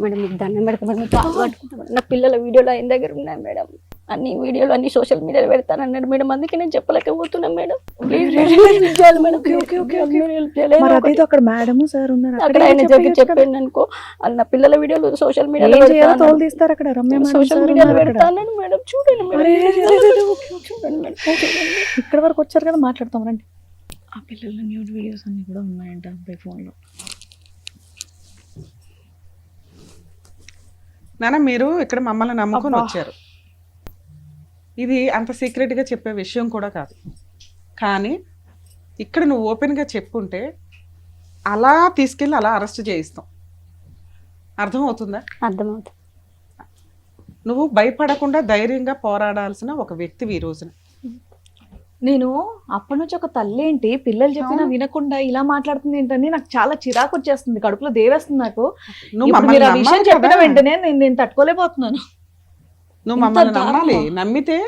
మేడం మీకు దండం పెడతా మేడం, మీకు కాలు పట్టుకుంటా మేడం. నా పిల్లల వీడియోలు ఆయన దగ్గర ఉన్నాయి మేడం, అన్ని వీడియోలు అన్ని సోషల్ మీడియాలో పెడతానన్నాడు మేడం, అందుకే నేను చెప్పలేకపోతున్నాను మేడం. ప్లీజ్ మేడం, మరి అదేదో అక్కడ మేడం సార్ ఉన్నారు, అక్కడ ఆయన జరిగి చెప్పాను అనుకో, అన్న పిల్లల వీడియోలు సోషల్ మీడియాలో తోలు తీస్తారు అక్కడ. రమ్య సోషల్ మీడియాలో పెడతానని మేడం, చూడండి మేడం, చూడండి మేడం. ఇక్కడ వరకు వచ్చారు కదా, మాట్లాడతాం రండి. ఆ పిల్లల న్యూడ్ వీడియోస్ అన్ని కూడా ఉన్నాయంట అబ్బాయి ఫోన్లో. నాన్న మీరు ఇక్కడ మమ్మల్ని నమ్ముకొని వచ్చారు, ఇది అంత సీక్రెట్గా చెప్పే విషయం కూడా కాదు, కానీ ఇక్కడ నువ్వు ఓపెన్గా చెప్పుంటే అలా తీసుకెళ్ళి అలా అరెస్ట్ చేయిస్తాం. అర్థమవుతుందా? అర్థమవుతుంది. నువ్వు భయపడకుండా ధైర్యంగా పోరాడాల్సిన ఒక వ్యక్తివి ఈ రోజున. నేను అప్పటి నుంచి ఒక తల్లి ఏంటి పిల్లలు చెప్పినా వినకుండా ఇలా మాట్లాడుతుంది ఏంటని నాకు చాలా చిరాకు వచ్చేస్తుంది, కడుపులో దేవేస్తుంది నాకు. నువ్వు ఇప్పుడు మమ్మల్ని మీరు ఆ విషయం నమ్మాలి చెప్పిన కదా. వెంటనే నేను తట్టుకోలేకపోతున్నాను. నువ్వు మమ్మల్ని నమ్మాలి. నమ్మితే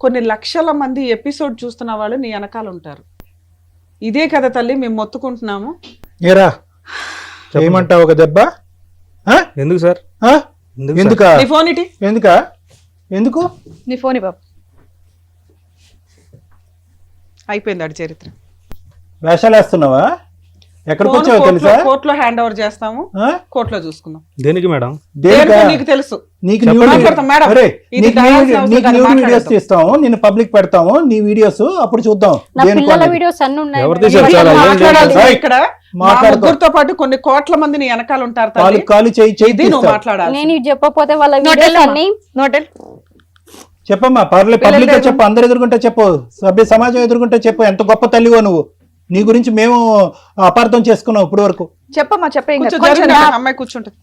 కొన్ని లక్షల మంది ఎపిసోడ్ చూస్తున్న వాళ్ళు నీ వెనకాల ఉంటారు. ఇదే కదా తల్లి మేము మొత్తుకుంటున్నాము. ఏరా చేయమంటావు ఒక దెబ్బ? ఎందుకు సార్? ఎందుక? నీ ఫోన్ ఇటీ. ఎందుకు నీ ఫోన్ బాబు. అయిపోయింది ఆడి చరిత్ర. వేషాలు వేస్తున్నావా? ఎక్కడికి వచ్చావో తెలుసా? కోర్టులో హ్యాండ్ ఓవర్ చేస్తాము, ఆ? కోర్టులో చూసుకుందాం. దేనికి మేడం? దేనికా? నీకు తెలుసు. నీకు చెప్పండి. న్యూడ్ మాట్లాడతాం మేడం. అరే, ఇది నీకు డయాల్సిన న్యూడ్- అవసరం నీకు కాదు, న్యూడ్ మాట్లాడతాం. వీడియోస్ తీస్తాము, నేను పబ్లిక్ పెడతాము నీ వీడియోస్, అప్పుడు చూద్దాం. నా దేనికి పిల్లల అనేది. వీడియోస్ అన్ని ఉన్నాయి ఎవరు మేడం. తీశారు? చాలా మాట్లాడాల్సింది ఏయ్, ఇక్కడ మా మాట్లాడతాం. ముగ్గురితో పాటు కొన్ని కోట్ల మంది నీ వెనకాల ఉంటారు తల్లి. కాలు కాలు చేయి చేయి ఇది నువ్వు తీస్తావు. మాట్లాడాలి. నేను ఇది చెప్పకపోతే వాళ్ళ వీడియోస్ అన్ని నోటెల్ చెప్పమ్మా, పర్లేదు పబ్లిక్ గా చెప్పు, అందరు ఎదుర్కొంటే చెప్పు, సభ్య సమాజం ఎదుర్కొంటే చెప్పు, ఎంత గొప్ప తల్లివో నువ్వు. నీ గురించి మేము అపార్థం చేసుకున్నాం ఇప్పుడు వరకు. చెప్పమ్మా చెప్పే ఇంకా కూర్చో, కొంచెం జరగండి, అమ్మాయి కూర్చుంటుంది.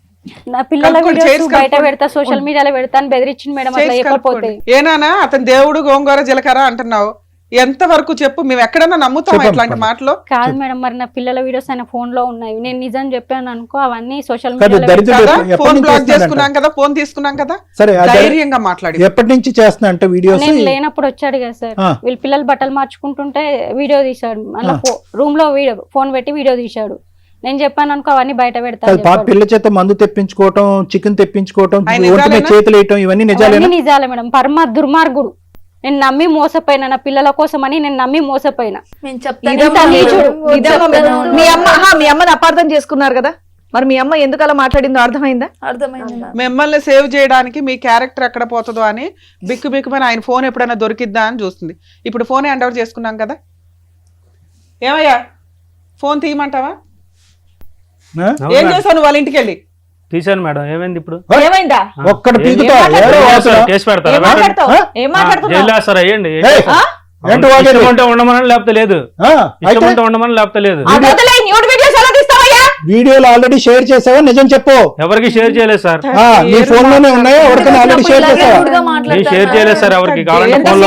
నా పిల్లల కలుపుకోండి, వీడియోస్ చేసి బయట కలుపుకోండి. పెడతా, సోషల్ మీడియాలో పెడతాను బెదిరించింది మేడం, అట్లా చేసి చెప్పకపోతే. కలుపుకోండి. ఏనానా అతను దేవుడు గోంగూర జీలకర్ర అంటున్నావు, ఎంత వరకు చెప్పు? మేము ఎక్కడన్నా నమ్ముతాం చెప్పండి. ఇట్లాంటి మాటలు? కాదు మేడం, మరి నా పిల్లల వీడియోస్ ఆయన ఫోన్ లో ఉన్నాయి, నేను నిజం చెప్పాను అనుకో, అవన్నీ సోషల్ కాదు, మీడియాలో దరిద్రుడు కదా, ఎప్పటి ఫోన్ నుంచి బ్లాక్ చేస్తున్నాడంట? చేసుకున్నాం కదా, ఫోన్ తీసుకున్నాం కదా, సరే ధైర్యంగా మాట్లాడి. ఎప్పటి నుంచి చేస్తున్నా అంటే వీడియోస్? నేను లేనప్పుడు వచ్చాడు కదా సార్, ఆ. వీళ్ళ పిల్లలు బట్టలు మార్చుకుంటుంటే వీడియో తీశాడు, మళ్ళీ రూమ్ లో వీడియో ఫోన్ పెట్టి వీడియో తీశాడు. నేను చెప్పాను అనుకో, అవన్నీ బయట పెడతాను. పిల్ల చేత మందు తెప్పించుకోవటం, చికెన్ తెప్పించుకోవటం, ఆయన ఒంటి మీద నిజాలేనా? చేతులు వేయటం, ఇవన్నీ నిజాలేనా? నిజాలే మేడం, పరమ దుర్మార్గుడు. నేను నమ్మి మోసపోయినా, నా పిల్లల కోసం అని నేను నమ్మి మోసపోయినా. నేను ఇదంతా నీచుడు. మీ అమ్మ మీ అమ్మని అపార్థం చేసుకున్నారు కదా, మరి మీ అమ్మ ఎందుకు అలా మాట్లాడిందో అర్థమైందా? అర్థమైంది మ్యామ్. మిమ్మల్ని సేవ్ చేయడానికి మీ క్యారెక్టర్ ఎక్కడ పోతుందో అని బిక్కు బిక్కుమని ఆయన ఫోన్ ఎప్పుడైనా దొరికిద్దా అని చూస్తుంది. ఇప్పుడు ఫోన్ హ్యాండ్ ఓవర్ చేసుకున్నాం కదా, ఏమయ్యా ఫోన్ తీయమంటావా? ఆ? ఏం చేశావు నువ్వు వాళ్ళ ఇంటికి వెళ్ళి? తీశాను మేడం, ఏమైంది ఇప్పుడు? ఏమైందా? ఒక్కడు పీకుతా ఏం ఎవరో వాసన. కేసు ఏం పెడతారా? మాట్లాడతావు? ఆ? ఏం మాట్లాడుతున్నావు? జైలు వేస్తారా? అయ్యండి ఏయ్, ఏంటి వాగేది? ఇష్టం ఉంటే ఉండమని లేకపోతే లేదు, ఆ, ఇష్టం అయితే ఉంటే ఉండమని లేకపోతే లేదు. ఆ వదిలేయ్, న్యూడ్ వీడియోస్ ఎలా తీస్తావయ్యా? వీడియోలు ఆల్రెడీ షేర్ చేసావా నిజం చెప్పు. ఎవరికి షేర్ చేయలేదు సార్. నీ ఫోన్ లోనే ఉన్నాయా? ఎవరికైనా ఆల్రెడీ షేర్ చేసావా? నేను షేర్ చేయలేదు సార్ ఎవరికి. కావాలంటే ఫోన్ లో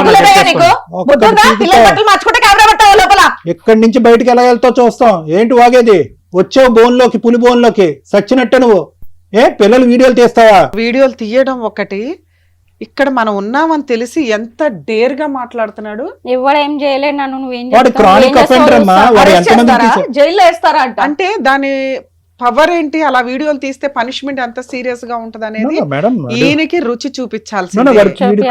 ఎక్కడి నుంచి బయటకు ఎలా వెళ్తావు చూస్తాం. ఏంటి వాగేది? వచ్చావు బోన్లోకి, పులి బోన్లోకి సచ్చినట్టే నువ్వు. పిల్లలు వీడియోలు తీస్తావా? వీడియోలు తీయడం ఒకటి, ఇక్కడ మనం ఉన్నామని తెలిసి ఎంత డేర్ గా మాట్లాడుతున్నాడు. ఎవడేం చేయలేదు నన్ను, నువ్వేం వాడు క్రానిక్ అఫెండర్ అమ్మా. వాడు ఎంతమంది జైల్లో వేస్తారా అంట. అంటే దాని పవర్ ఏంటి? అలా వీడియోలు తీస్తే పనిష్మెంట్ ఎంత సీరియస్ గా ఉంటది అనేది మేడం ఈయనకి రుచి చూపించాల్సి.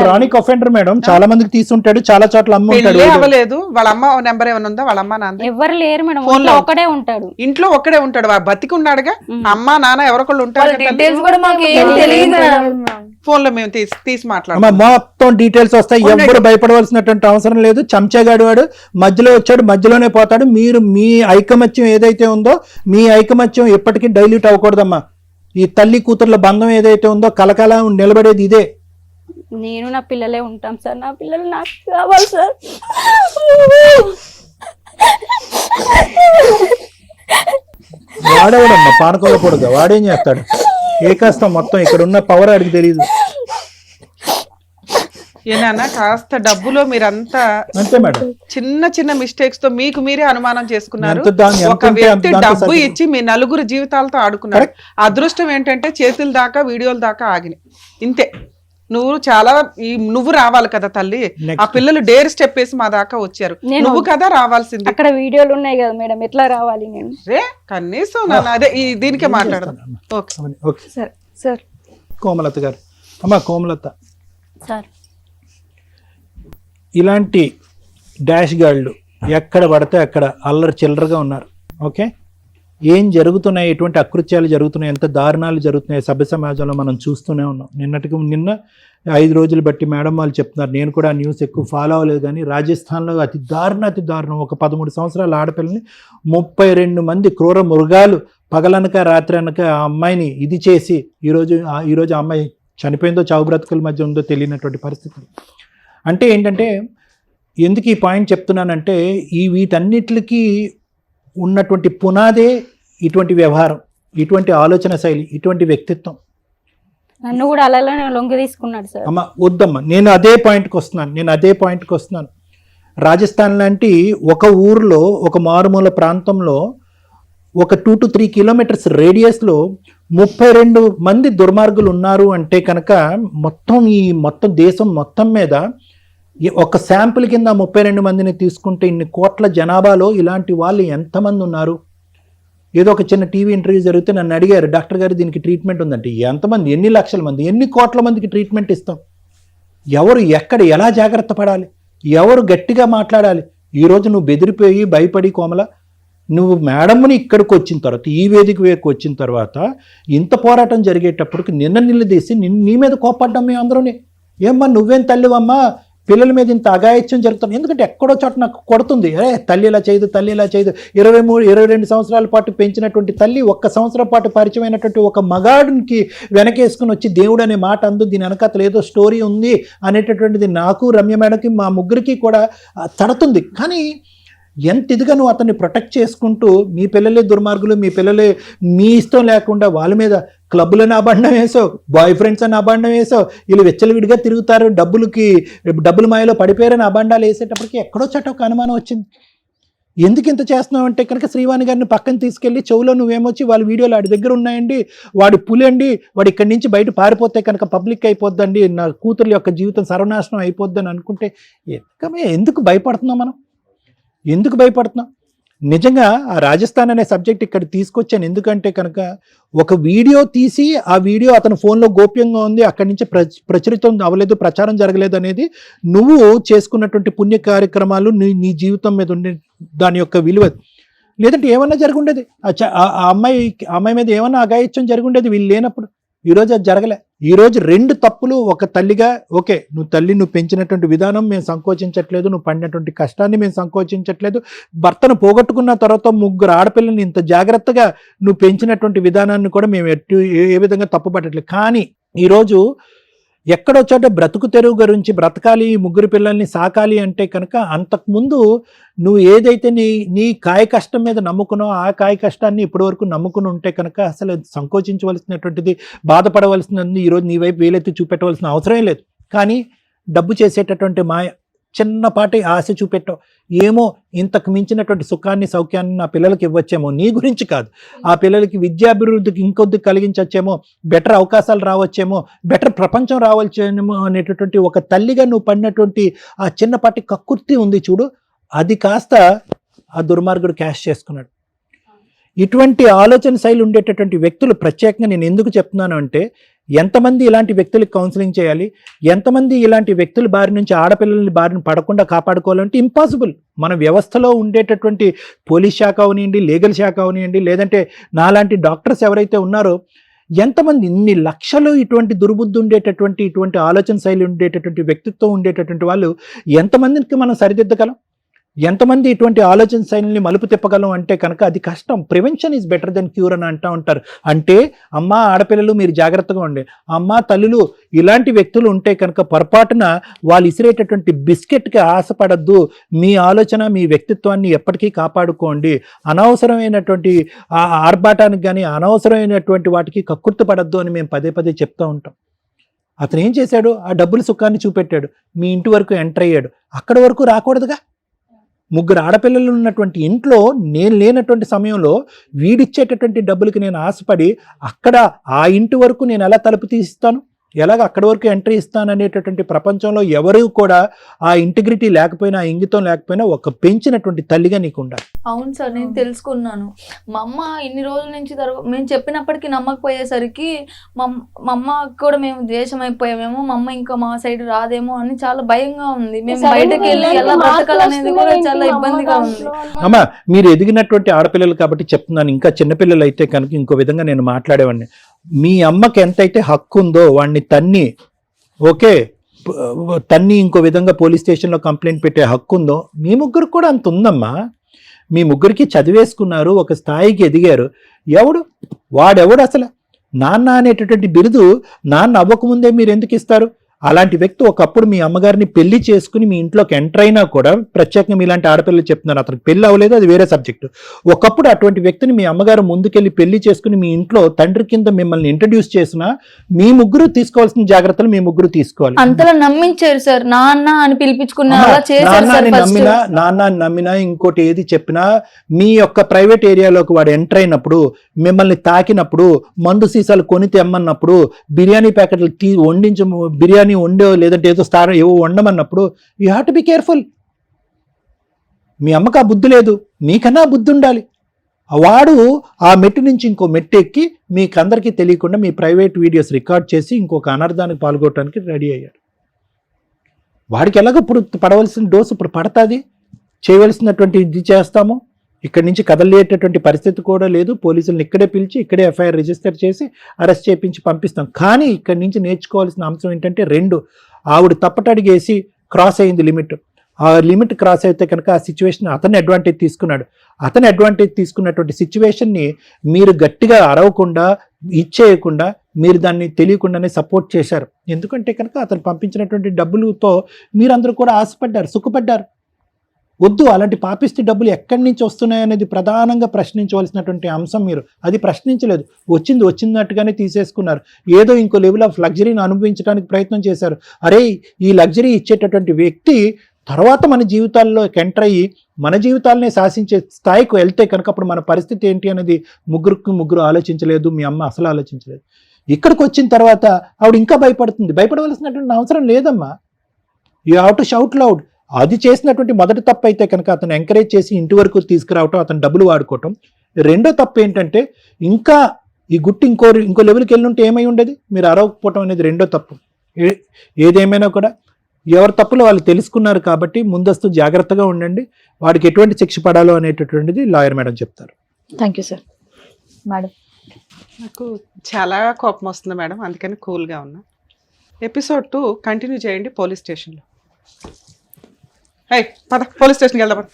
Chronic offender madam. చాలా మందికి తీసుంటాడు, చాలా చోట్ల అమ్ముంటాడు. అవ్వలేదు. వాళ్ళ అమ్మ నెంబర్ ఏమైనా ఉందా? వాళ్ళ అమ్మ నాన్న ఎవరు లేరు మేడం, ఫోన్ లో ఒకడే ఉంటాడు. ఇంట్లో ఒక్కడే ఉంటాడు. బతికి ఉన్నాడుగా. అమ్మ నాన్న ఎవరొకళ్ళు ఉంటారు. డీటెయిల్స్ కూడా మాకు ఏం తెలియదు. ఫోన్ లో మేము తీసి మాట్లాడతాం. మొత్తం డీటెయిల్స్ వస్తాయి. ఎవరు భయపడవలసినటువంటి అవసరం లేదు. చెంచాగాడు వాడు మధ్యలో వచ్చాడు, మధ్యలోనే పోతాడు. మీరు మీ ఐకమత్యం ఏదైతే ఉందో, మీ ఐకమత్యం ఎప్పటికీ డైల్యూట్ అవ్వకూడదమ్మా. ఈ తల్లి కూతుర్ల బంధం ఏదైతే ఉందో కలకాలం నిలబడేది ఇదే. నేను నా పిల్లలే ఉంటాం సార్, నా పిల్లలు నాకు కావాలి సార్. వాడేవాడమ్మా పానకంలో పొడుగా. వాడేం చేస్తాడు? ఏ కష్టం మొత్తం ఇక్కడ ఉన్న పవర్ ఆడికి తెలియదు. ఏనా కాస్త డబ్బులో మీరంతా అంతే మేడం. చిన్న చిన్న మిస్టేక్స్ తో మీకు మీరే అనుమానం చేసుకున్నారు. ఎంత ఒక వ్యక్తి డబ్బు ఇచ్చి మీ నలుగురు జీవితాలతో ఆడుకున్నారు. అదృష్టం ఏంటంటే చేతుల దాకా వీడియోల దాకా ఆగినాయి. ఇంతే. నువ్వు రావాలి కదా తల్లి. ఆ పిల్లలు డేర్ స్టెప్ వేసి మా దాకా వచ్చారు. నువ్వు కదా రావాల్సింది. అక్కడ వీడియోలు ఉన్నాయి కదా మేడం, ఎట్లా రావాలి నేను? కనీసం అదే దీనికే మాట్లాడదాం. సార్ కోమలత గారు, అమ్మా కోమలత, సార్ ఇలాంటి డాష్ గాళ్ళు ఎక్కడ పడితే అక్కడ అల్లరి చిల్లరగా ఉన్నారు. ఓకే, ఏం జరుగుతున్నాయి, ఎటువంటి అకృత్యాలు జరుగుతున్నాయి, ఎంత దారుణాలు జరుగుతున్నాయి సభ్య సమాజంలో మనం చూస్తూనే ఉన్నాం. నిన్న 5 రోజులు బట్టి మేడం వాళ్ళు చెప్తున్నారు. నేను కూడా ఆ న్యూస్ ఎక్కువ ఫాలో అవ్వలేదు, కానీ రాజస్థాన్లో అతి దారుణం ఒక 13 సంవత్సరాల ఆడపిల్లని 32 మంది క్రూర మృగాలు పగలనక రాత్రి అనక ఆ అమ్మాయిని ఇది చేసి ఈరోజు ఆ అమ్మాయి చనిపోయిందో చావు బ్రతుకుల మధ్య ఉందో తెలియనటువంటి పరిస్థితి. అంటే ఏంటంటే, ఎందుకు ఈ పాయింట్ చెప్తున్నానంటే, వీటన్నిటికీ ఉన్నటువంటి పునాదే ఇటువంటి వ్యవహారం, ఇటువంటి ఆలోచన శైలి, ఇటువంటి వ్యక్తిత్వం. నన్ను కూడా అలానే లొంగి తీసుకున్నాడు సార్. అమ్మ వద్దమ్మా, నేను అదే పాయింట్కి వస్తున్నాను. రాజస్థాన్ లాంటి ఒక ఊరిలో, ఒక మారుమూల ప్రాంతంలో, ఒక 2 to 3 kilometers రేడియస్లో 32 మంది దుర్మార్గులు ఉన్నారు అంటే కనుక మొత్తం దేశం మొత్తం మీద ఒక శాంపుల్ కింద 32 మందిని తీసుకుంటే ఇన్ని కోట్ల జనాభాలో ఇలాంటి వాళ్ళు ఎంతమంది ఉన్నారు? ఏదో ఒక చిన్న టీవీ ఇంటర్వ్యూ జరిగితే నన్ను అడిగారు, డాక్టర్ గారు దీనికి ట్రీట్మెంట్ ఉందంటే. ఎంతమంది, ఎన్ని లక్షల మంది, ఎన్ని కోట్ల మందికి ట్రీట్మెంట్ ఇస్తాం? ఎవరు ఎక్కడ ఎలా జాగ్రత్త పడాలి, ఎవరు గట్టిగా మాట్లాడాలి? ఈరోజు నువ్వు బెదిరిపోయి భయపడి కోమల, నువ్వు మేడంని ఇక్కడికి వచ్చిన తర్వాత, ఈ వేదిక వేదికి వచ్చిన తర్వాత ఇంత పోరాటం జరిగేటప్పటికి నిలదీసి నీ మీద కోపడ్డాం మేము అందరూని. ఏమ్మా నువ్వేం తల్లివమ్మా, పిల్లల మీద ఇంత అఘాయిత్యం జరుగుతుంది? ఎందుకంటే ఎక్కడో చోట నాకు కొడుతుంది, తల్లి ఇలా చేయదు 23-22 సంవత్సరాల పాటు పెంచినటువంటి తల్లి 1 సంవత్సరం పాటు పరిచయమైనటువంటి ఒక మగాడికి వెనకేసుకుని వచ్చి దేవుడు అనే మాట అందు, దీని వెనకతలు ఏదో స్టోరీ ఉంది అనేటటువంటిది నాకు, రమ్య మేడకి, మా ముగ్గురికి కూడా తడుతుంది. కానీ ఎంత ఇదిగా నువ్వు అతన్ని ప్రొటెక్ట్ చేసుకుంటూ, మీ పిల్లలే దుర్మార్గులు, మీ పిల్లలే మీ ఇష్టం లేకుండా వాళ్ళ మీద క్లబ్బులని అబండం వేసావు, బాయ్ ఫ్రెండ్స్ అని అబండం వేసావు, వీళ్ళు వెచ్చలవిడిగా తిరుగుతారు, డబ్బుల మాయలో పడిపోయారని అబండాలు వేసేటప్పటికి ఎక్కడో చోట ఒక అనుమానం వచ్చింది. ఎందుకు ఇంత చేస్తున్నావు అంటే కనుక శ్రీవాణి గారిని పక్కన తీసుకెళ్ళి చెవులో నువ్వేమొచ్చి వాళ్ళ వీడియోలు వాడి దగ్గర ఉన్నాయండి, వాడి పులి అండి, వాడు ఇక్కడి నుంచి బయట పారిపోతే కనుక పబ్లిక్ అయిపోద్దండి, నా కూతురు యొక్క జీవితం సర్వనాశనం అయిపోద్దని అనుకుంటే ఎందుకు భయపడుతున్నాం మనం? ఎందుకు భయపడుతున్నాం? నిజంగా ఆ రాజస్థాన్ అనే సబ్జెక్ట్ ఇక్కడ తీసుకొచ్చాను ఎందుకంటే కనుక, ఒక వీడియో తీసి ఆ వీడియో అతని ఫోన్లో గోప్యంగా ఉంది, అక్కడి నుంచి ప్రచురితం అవ్వలేదు, ప్రచారం జరగలేదు అనేది నువ్వు చేసుకున్నటువంటి పుణ్య కార్యక్రమాలు, నీ జీవితం మీద ఉండే దాని యొక్క విలువ. లేదంటే ఏమన్నా జరుగుండేది, ఆ అమ్మాయి మీద ఏమన్నా అఘాయిత్యం జరుగుండేది వీళ్ళు లేనప్పుడు. ఈరోజు అది జరగలే. ఈరోజు 2 తప్పులు ఒక తల్లిగా, ఓకే నువ్వు పెంచినటువంటి విధానం మేము సంకోచించట్లేదు, నువ్వు పడినటువంటి కష్టాన్ని మేము సంకోచించట్లేదు, భర్తను పోగొట్టుకున్న తర్వాత 3 ఆడపిల్లల్ని ఇంత జాగ్రత్తగా నువ్వు పెంచినటువంటి విధానాన్ని కూడా మేము ఏ విధంగా తప్పుపట్టట్లేదు. కానీ ఈరోజు ఎక్కడో చోట బ్రతుకు తెరువు గురించి బ్రతకాలి, ఈ ముగ్గురు పిల్లల్ని సాకాలి అంటే కనుక అంతకుముందు నువ్వు ఏదైతే నీ కాయ కష్టం మీద నమ్ముకున్నావు, ఆ కాయ కష్టాన్ని ఇప్పటివరకు నమ్ముకుని ఉంటే కనుక అసలు సంకోచించవలసినటువంటిది, బాధపడవలసినది, ఈరోజు నీ వైపు వేలెత్తి చూపెట్టవలసిన అవసరమే లేదు. కానీ డబ్బు చేసేటటువంటి మాయ, చిన్నపాటి ఆశ చూపెట్టావు. ఏమో ఇంతకు మించినటువంటి సుఖాన్ని సౌఖ్యాన్ని నా పిల్లలకి ఇవ్వచ్చేమో, నీ గురించి కాదు, ఆ పిల్లలకి విద్యాభివృద్ధికి ఇంకొద్ది కలిగించచ్చేమో, బెటర్ అవకాశాలు రావచ్చేమో, బెటర్ ప్రపంచం రావచ్చేమో అనేటటువంటి ఒక తల్లిగా నువ్వు పడినటువంటి ఆ చిన్నపాటి కక్కుర్తి ఉంది చూడు, అది కాస్త ఆ దుర్మార్గుడు క్యాష్ చేసుకున్నాడు. ఇటువంటి ఆలోచన శైలి ఉండేటటువంటి వ్యక్తులు ప్రత్యేకంగా నేను ఎందుకు చెప్తున్నాను అంటే, ఎంతమంది ఇలాంటి వ్యక్తులకు కౌన్సిలింగ్ చేయాలి, ఎంతమంది ఇలాంటి వ్యక్తుల బారి నుంచి ఆడపిల్లల్ని బారిన పడకుండా కాపాడుకోవాలంటే ఇంపాసిబుల్. మన వ్యవస్థలో ఉండేటటువంటి పోలీస్ శాఖ అవనివ్వండి, లీగల్ శాఖ అవనివ్వండి, లేదంటే నాలాంటి డాక్టర్స్ ఎవరైతే ఉన్నారో, ఎంతమంది ఇన్ని లక్షలు ఇటువంటి దుర్బుద్ధి ఉండేటటువంటి, ఇటువంటి ఆలోచన శైలి ఉండేటటువంటి వ్యక్తిత్వం ఉండేటటువంటి వాళ్ళు ఎంతమందికి మనం సరిదిద్దగలం, ఎంతమంది ఇటువంటి ఆలోచన శైలిని మలుపు తిప్పగలం అంటే కనుక అది కష్టం. Prevention is better than cure అని అంటూ ఉంటారు. అంటే అమ్మ ఆడపిల్లలు మీరు జాగ్రత్తగా ఉండే, అమ్మ తల్లులు ఇలాంటి వ్యక్తులు ఉంటే కనుక పొరపాటున వాళ్ళు ఇసిరేటటువంటి బిస్కెట్కి ఆశపడద్దు, మీ ఆలోచన మీ వ్యక్తిత్వాన్ని ఎప్పటికీ కాపాడుకోండి, అనవసరమైనటువంటి ఆర్భాటానికి కానీ అనవసరమైనటువంటి వాటికి కక్కుర్తి పడద్దు అని మేము పదే పదే చెప్తూ ఉంటాం. అతను ఏం చేశాడు, ఆ డబ్బుల సుఖాన్ని చూపెట్టాడు, మీ ఇంటి వరకు ఎంటర్ అయ్యాడు, అక్కడి వరకు రాకూడదుగా. ముగ్గురు ఆడపిల్లలు ఉన్నటువంటి ఇంట్లో నేను లేనటువంటి సమయంలో వీడిచ్చేటటువంటి డబ్బులకి నేను ఆశపడి అక్కడ ఆ ఇంటి వరకు నేను ఎలా తలుపు తీస్తాను, ఎలాగ అక్కడి వరకు ఎంట్రీ ఇస్తాను అనేటటువంటి ప్రపంచంలో ఎవరు కూడా ఆ ఇంటిగ్రిటీ లేకపోయినా, ఆ ఇంగితం లేకపోయినా ఒక పెంచినటువంటి తల్లిగా నీకు ఉండాలి. అవును సార్, నేను తెలుసుకున్నాను. మా అమ్మ ఇన్ని రోజుల నుంచి మేము చెప్పినప్పటికీ నమ్మకపోయేసరికి మా అమ్మ కూడా మేము ద్వేషం అయిపోయామేమో, మా అమ్మ ఇంకా మా సైడ్ రాదేమో అని చాలా భయంగా ఉంది. మేము బయటకు వెళ్ళి ఎలా బ్రతకాలనేది కూడా చాలా ఇబ్బందిగా ఉంది. అమ్మా మీరు ఎదిగినటువంటి ఆడపిల్లలు కాబట్టి చెప్తున్నాను, ఇంకా చిన్నపిల్లలు అయితే కనుక ఇంకో విధంగా నేను మాట్లాడేవాడిని. మీ అమ్మకి ఎంతైతే హక్కు ఉందో వాడిని తన్ని, ఓకే తన్ని ఇంకో విధంగా పోలీస్ స్టేషన్లో కంప్లైంట్ పెట్టే హక్కు ఉందో మీ ముగ్గురు కూడా అంత ఉందమ్మా. మీ ముగ్గురికి చదివేసుకున్నారు, ఒక స్థాయికి ఎదిగారు. వాడెవడు అసలు నాన్న అనేటటువంటి బిరుదు నాన్న అవ్వకముందే మీరు ఎందుకు ఇస్తారు? అలాంటి వ్యక్తి ఒకప్పుడు మీ అమ్మగారిని పెళ్లి చేసుకుని మీ ఇంట్లోకి ఎంటర్ అయినా కూడా, ప్రత్యేకంగా మీలాంటి ఆడపిల్లలు చెప్తున్నారు, అతనికి పెళ్లి అవ్వలేదు, అది వేరే సబ్జెక్టు. ఒకప్పుడు అటువంటి వ్యక్తిని మీ అమ్మగారు ముందుకెళ్ళి పెళ్లి చేసుకుని మీ ఇంట్లో తండ్రి కింద మిమ్మల్ని ఇంట్రడ్యూస్ చేసినా మీ ముగ్గురు తీసుకోవాల్సిన జాగ్రత్తలు మీ ముగ్గురు తీసుకోవాలి. అంతలా నమ్మించారు సార్, నాన్న అని పిలిపించుకున్నా, నాన్న నమ్మినా ఇంకోటి ఏది చెప్పినా మీ యొక్క ప్రైవేట్ ఏరియాలోకి వాడు ఎంటర్ అయినప్పుడు, మిమ్మల్ని తాకినప్పుడు, మందు సీసాలు కొని తెమ్మన్నప్పుడు, బిర్యానీ ప్యాకెట్లు బిర్యానీ వండో లేదంటే ఏవో వండమన్నప్పుడు you have to be careful. మీ అమ్మకు ఆ బుద్ధి లేదు, మీకన్నా బుద్ధి ఉండాలి. వాడు ఆ మెట్టు నుంచి ఇంకో మెట్టు ఎక్కి మీకందరికీ తెలియకుండా మీ ప్రైవేట్ వీడియోస్ రికార్డ్ చేసి ఇంకొక అనర్థానికి పాల్గొనడానికి రెడీ అయ్యాడు. వాడికి ఎలాగో ఇప్పుడు పడవలసిన డోసు ఇప్పుడు పడుతుంది, చేయవలసినటువంటి ఇది చేస్తాము. ఇక్కడి నుంచి కదలేటటువంటి పరిస్థితి కూడా లేదు. పోలీసులను ఇక్కడే పిలిచి ఇక్కడే ఎఫ్ఐఆర్ రిజిస్టర్ చేసి అరెస్ట్ చేయించి పంపిస్తాం. కానీ ఇక్కడి నుంచి నేర్చుకోవాల్సిన అంశం ఏంటంటే, ఆవిడ తప్పటడిగేసి క్రాస్ అయింది లిమిట్. ఆ లిమిట్ క్రాస్ అయితే కనుక ఆ సిచ్యువేషన్ అతను అడ్వాంటేజ్ తీసుకున్నాడు. అతను అడ్వాంటేజ్ తీసుకున్నటువంటి సిచ్యువేషన్ని మీరు గట్టిగా అరవకుండా, ఇచ్చేయకుండా, మీరు దాన్ని తెలియకుండానే సపోర్ట్ చేశారు. ఎందుకంటే కనుక అతను పంపించినటువంటి డబ్బులతో మీరందరూ కూడా ఆశపడ్డారు, సుఖపడ్డారు. వద్దు, అలాంటి పాపిష్టి డబ్బులు ఎక్కడి నుంచి వస్తున్నాయనేది ప్రధానంగా ప్రశ్నించవలసినటువంటి అంశం. మీరు అది ప్రశ్నించలేదు, వచ్చిందట్టుగానే తీసేసుకున్నారు. ఏదో ఇంకో లెవెల్ ఆఫ్ లగ్జరీని అనుభవించడానికి ప్రయత్నం చేశారు. అరే ఈ లగ్జరీ ఇచ్చేటటువంటి వ్యక్తి తర్వాత మన జీవితాల్లో ఎంటర్ అయ్యి మన జీవితాలనే శాసించే స్థాయికి వెళ్తే కనుక అప్పుడు మన పరిస్థితి ఏంటి అనేది ముగ్గురు ఆలోచించలేదు. మీ అమ్మ అసలు ఆలోచించలేదు. ఇక్కడికి వచ్చిన తర్వాత ఆవిడ ఇంకా భయపడుతుంది. భయపడవలసినటువంటి అవసరం లేదమ్మా. You have to shout loud. అది చేసినటువంటి మొదటి తప్పు అయితే కనుక అతను ఎంకరేజ్ చేసి ఇంటి వరకు తీసుకురావటం, అతను డబ్బులు వాడుకోవటం. రెండో తప్పు ఏంటంటే, ఇంకా ఈ గుట్టి ఇంకో లెవెల్కి వెళ్ళుంటే ఏమై ఉండేది, మీరు అరవకపోవటం అనేది రెండో తప్పు. ఏదేమైనా కూడా ఎవరి తప్పులు వాళ్ళు తెలుసుకున్నారు కాబట్టి ముందస్తు జాగ్రత్తగా ఉండండి. వాడికి ఎటువంటి శిక్ష పడాలో అనేటటువంటిది లాయర్ మేడం చెప్తారు. Thank you sir. మేడం నాకు చాలా కోపం వస్తుంది మేడం, అందుకని కూల్గా ఉన్నా. ఎపిసోడ్ 2 కంటిన్యూ చేయండి పోలీస్ స్టేషన్లో. పద పోలీస్ స్టేషన్కి వెళ్దాం.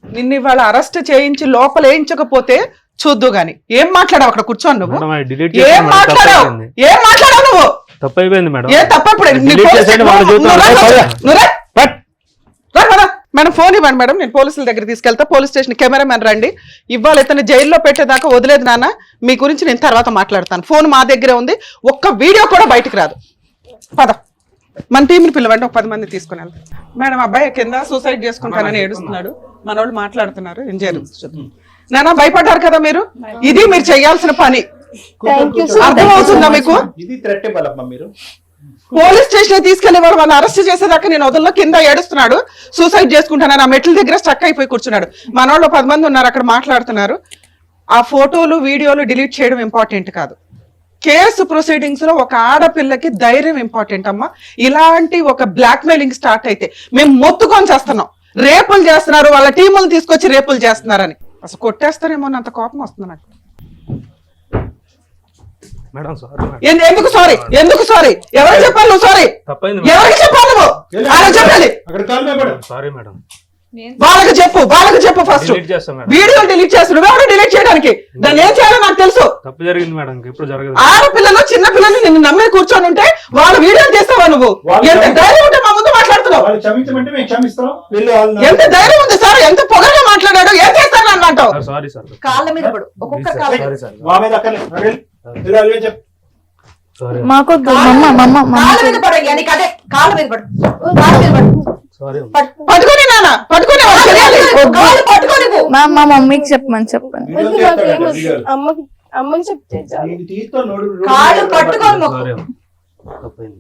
నిన్ను ఇవాళ అరెస్ట్ చేయించి లోపల వేయించకపోతే చూద్దు గాని. ఏం మాట్లాడావు అక్కడ కూర్చోను నువ్వు? మేడం అది డిలీట్ ఏం చేసాను మేడం, మాట్లాడావు? తప్పైపోయింది. ఏం మాట్లాడావు నువ్వు? తప్పైపోయింది మేడం. ఏ తప్పప్పుడు డిలీట్ చేసేయండి, వాళ్ళ జీవితం మేడం ఫోన్ ఇవ్వండి మేడం, నేను పోలీసుల దగ్గర తీసుకెళ్తా. పోలీస్ స్టేషన్ కెమెరామెన్ రండి. ఇవాళ ఇతను జైల్లో పెట్టేదాకా వదిలేదు నాన్న. మీ గురించి నేను తర్వాత మాట్లాడతాను. ఫోన్ మా దగ్గరే ఉంది, ఒక్క వీడియో కూడా బయటికి రాదు. పద మన టీంని పిలవండి, ఒక 10 మంది తీసుకుని వెళ్తాం. మేడం అబ్బాయి కింద సూసైడ్ చేసుకుంటానని ఏడుస్తున్నాడు, మన వాళ్ళు మాట్లాడుతున్నారు. ఏం జరుగుతుంది నాన్న? భయపడ్డారు కదా మీరు, ఇది మీరు చేయాల్సిన పని. అర్థమవుతుందా మీకు? ఇది థ్రెట్ ఇవ్వాలమ్మా మీరు. పోలీస్ స్టేషన్ తీసుకెళ్లి వాళ్ళు అరెస్ట్ చేసేదాకా నేను వదల్లో. కింద ఏడుస్తున్నాడు, సూసైడ్ చేసుకుంటాను. ఆ మెట్ల దగ్గర స్టక్ అయిపోయి కూర్చున్నాడు. మన వాళ్ళు 10 మంది ఉన్నారు అక్కడ మాట్లాడుతున్నారు. ఆ ఫోటోలు వీడియోలు డిలీట్ చేయడం ఇంపార్టెంట్ కాదు. కేసు ప్రొసీడింగ్స్ లో ఒక ఆడపిల్లకి ధైర్యం ఇంపార్టెంట్ అమ్మా. ఇలాంటి ఒక బ్లాక్ మెయిలింగ్ స్టార్ట్ అయితే మేము మొత్తుకొని చేస్తున్నాం. రేపులు చేస్తున్నారు, వాళ్ళ టీములు తీసుకొచ్చి రేపులు చేస్తున్నారని. అసలు కొట్టేస్తారేమో అంత కోపం వస్తుంది నాకు. Madam sorry madam. ఎందుకు సారీ? ఎందుకు సారీ? ఎవరికి చెప్పాలి నువ్వు సారీ? తప్పైంది మేడం. ఎవరికి చెప్పాలి నువ్వు? ఆయన చెప్పాలి. అక్కడ కాలు మీద పడు. Sorry madam. వాళ్ళకి చెప్పు ఫస్ట్. డిలీట్ చేస్తాం మేడం. వీడియో డిలీట్ చేస్తారు, నువ్వు ఎవరు డిలీట్ చేయడానికి? దాన్ని ఏం చేయాలో నాకు తెలుసు. తప్పు జరిగింది మేడం, ఎప్పుడు జరగదు. ఆడపిల్లలు చిన్న పిల్లలు నిన్ను నమ్మే కూర్చొని ఉంటే వాళ్ళ వీడియో చేస్తావా నువ్వు? ఎంత ధైర్యం ఉంటే మా ముందు మాట్లాడుతున్నావు? వాళ్ళు క్షమించమంటే మేము క్షమిస్తాం. ఎంత ధైర్యం ఉంది సార్? ఎంత పొగగా మాట్లాడాడు? ఏం చేస్తాను అని అంటావు? Sorry sir. కాళ్ళ మీద పడు, ఒక్కొక్క కాళ్ళ సారీ సార్. మా మీద అక్కర్లేదు. వెళ్ళు, అదే చెప్పు. సారీ మాకు కాళ్ళ మీద పడు. నీకు అదే కాళ్ళ మీద పడు, కాళ్ళ మీద పడు. సారీ. పట్టుకొని నాన్న పట్టుకొని వాళ్ళు చేయాలి. కాళ్ళు పట్టుకొని పో. మా మమ్మీకి చెప్పమని చెప్పండి. వద్దు, మాకేం వద్దు. అమ్మకి చెప్తే చాలు. నీకు తీస్తా నోడు. కాళ్ళు పట్టుకొని మొక్కు. సారీ తప్పైంది.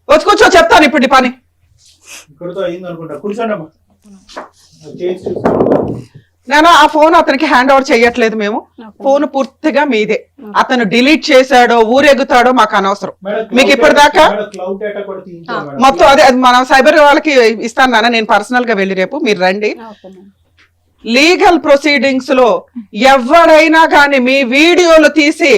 వచ్చి కూర్చో, చెప్తాను ఇప్పుడు నీ పని. ఇక్కడితో అయింది అనుకుంటా. కూర్చోండి అమ్మా. చేసి చూసుకోండి. నేను ఆ ఫోన్ అతనికి హ్యాండ్ ఓవర్ చేయట్లేదు. మేము ఫోన్ పూర్తిగా మీదే. అతను డిలీట్ చేశాడో ఊరెగుతాడో మాకు అనవసరం. మీకు ఇప్పటిదాకా క్లౌడ్ డేటా కూడా తీయించాలి మేడం. మొత్తం అదే మనం సైబర్ వాళ్ళకి ఇస్తాను నాన్న. నేను పర్సనల్ గా వెళ్ళి రేపు మీరు రండి. లీగల్ ప్రొసీడింగ్స్ లో ఎవరైనా కానీ మీ వీడియోలు తీసి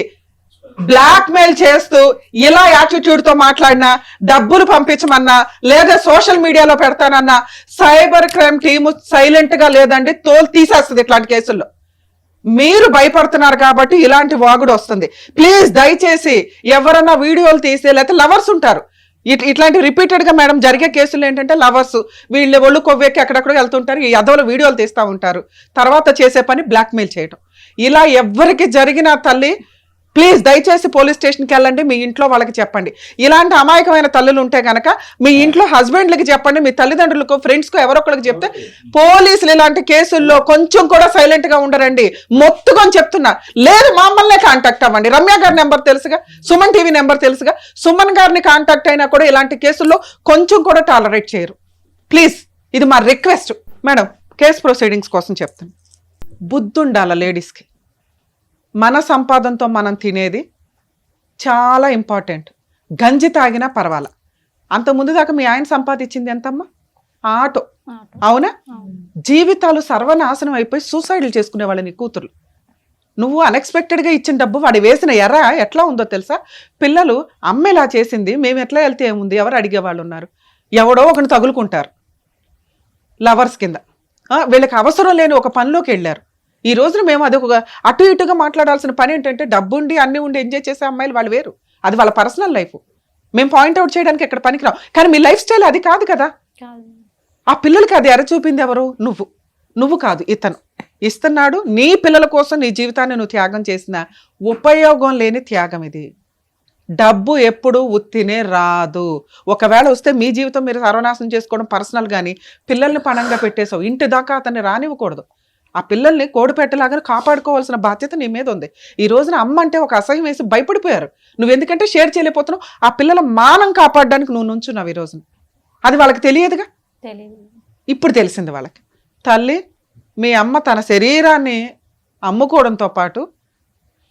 బ్లాక్ మెయిల్ చేస్తూ ఇలా యాటిట్యూడ్ తో మాట్లాడినా, డబ్బులు పంపించమన్నా, లేదా సోషల్ మీడియాలో పెడతానన్నా సైబర్ క్రైమ్ టీము సైలెంట్ గా లేదండి, తోలు తీసేస్తుంది ఇట్లాంటి కేసుల్లో. మీరు భయపడుతున్నారు కాబట్టి ఇలాంటి వాగుడు వస్తుంది. ప్లీజ్ దయచేసి ఎవరన్నా వీడియోలు తీసి, లేకపోతే లవర్స్ ఉంటారు ఇట్లాంటి రిపీటెడ్ గా మేడం జరిగే కేసులు ఏంటంటే లవర్స్ వీళ్ళు ఒళ్ళు కొవ్వెక్కి అక్కడక్కడ వెళ్తుంటారు, ఈ అదవుల వీడియోలు తీస్తూ ఉంటారు. తర్వాత చేసే పని బ్లాక్ మెయిల్ చేయటం. ఇలా ఎవరికి జరిగిన తల్లి ప్లీజ్ దయచేసి పోలీస్ స్టేషన్కి వెళ్ళండి. మీ ఇంట్లో వాళ్ళకి చెప్పండి. ఇలాంటి అమాయకమైన తల్లులు ఉంటే కనుక మీ ఇంట్లో హస్బెండ్లకి చెప్పండి, మీ తల్లిదండ్రులకు, ఫ్రెండ్స్కు ఎవరొకరికి చెప్తే పోలీసులు ఇలాంటి కేసుల్లో కొంచెం కూడా సైలెంట్ గా ఉండరండి. మొత్తుకొని చెప్తున్నా. లేదు మమ్మల్నే కాంటాక్ట్ అవ్వండి. రమ్య గారి నెంబర్ తెలుసుగా, సుమన్ టీవీ నెంబర్ తెలుసుగా. సుమన్ గారిని కాంటాక్ట్ అయినా కూడా ఇలాంటి కేసుల్లో కొంచెం కూడా టాలరేట్ చేయరు. ప్లీజ్ ఇది మా రిక్వెస్ట్. మేడం కేసు ప్రొసీడింగ్స్ కోసం చెప్తాను. బుద్ధి ఉండాల లేడీస్కి. మన సంపాదనతో మనం తినేది చాలా ఇంపార్టెంట్. గంజి తాగినా పర్వాలా. అంత ముందు దాకా మీ ఆయన సంపాదించింది ఎంతమ్మా? ఆటో. అవునా? జీవితాలు సర్వనాశనం అయిపోయి సూసైడ్లు చేసుకునే వాళ్ళని కూతురు. నువ్వు అన్ఎక్స్పెక్టెడ్గా ఇచ్చిన డబ్బు వాడి వేసిన ఎర్ర ఎట్లా ఉందో తెలుసా? పిల్లలు అమ్మ ఇలా చేసింది, మేము ఎట్లా వెళ్తే ఏముంది, ఎవరు అడిగేవాళ్ళు ఉన్నారు? ఎవడో ఒకరిని తగులుకుంటారు లవర్స్ కింద. వీళ్ళకి అవసరం లేని ఒక పనిలోకి వెళ్ళారు. ఈ రోజున మేము అది ఒక అటు ఇటుగా మాట్లాడాల్సిన పని ఏంటంటే డబ్బు ఉండి అన్ని ఉండి ఎంజాయ్ చేసే అమ్మాయిలు వాళ్ళు వేరు. అది వాళ్ళ పర్సనల్ లైఫ్. మేము పాయింట్అవుట్ చేయడానికి ఎక్కడ పనికిరాం. కానీ మీ లైఫ్ స్టైల్ అది కాదు కదా. ఆ పిల్లలకి అది ఎర చూపింది ఎవరు? నువ్వు కాదు, ఇతను ఇస్తున్నాడు. నీ పిల్లల కోసం నీ జీవితాన్ని నువ్వు త్యాగం చేసిన ఉపయోగం లేని త్యాగం ఇది. డబ్బు ఎప్పుడు ఉత్తినే రాదు. ఒకవేళ వస్తే మీ జీవితం మీరు సర్వనాశనం చేసుకోవడం పర్సనల్. కానీ పిల్లల్ని పణంగా పెట్టేసావు, ఇంటి దాకా అతన్ని రానివ్వకూడదు. ఆ పిల్లల్ని కోడిపెట్టలాగా కాపాడుకోవాల్సిన బాధ్యత నీ మీద ఉంది. ఈ రోజున అమ్మ అంటే ఒక అసహ్యం వేసి భయపడిపోయారు. నువ్వు ఎందుకంటే షేర్ చేయలేకపోతున్నావు. ఆ పిల్లల మానం కాపాడడానికి నువ్వు నుంచున్నావు ఈ రోజున. అది వాళ్ళకి తెలియదుగా. ఇప్పుడు తెలిసింది వాళ్ళకి. తల్లి, మీ అమ్మ తన శరీరాన్ని అమ్ముకోవడంతో పాటు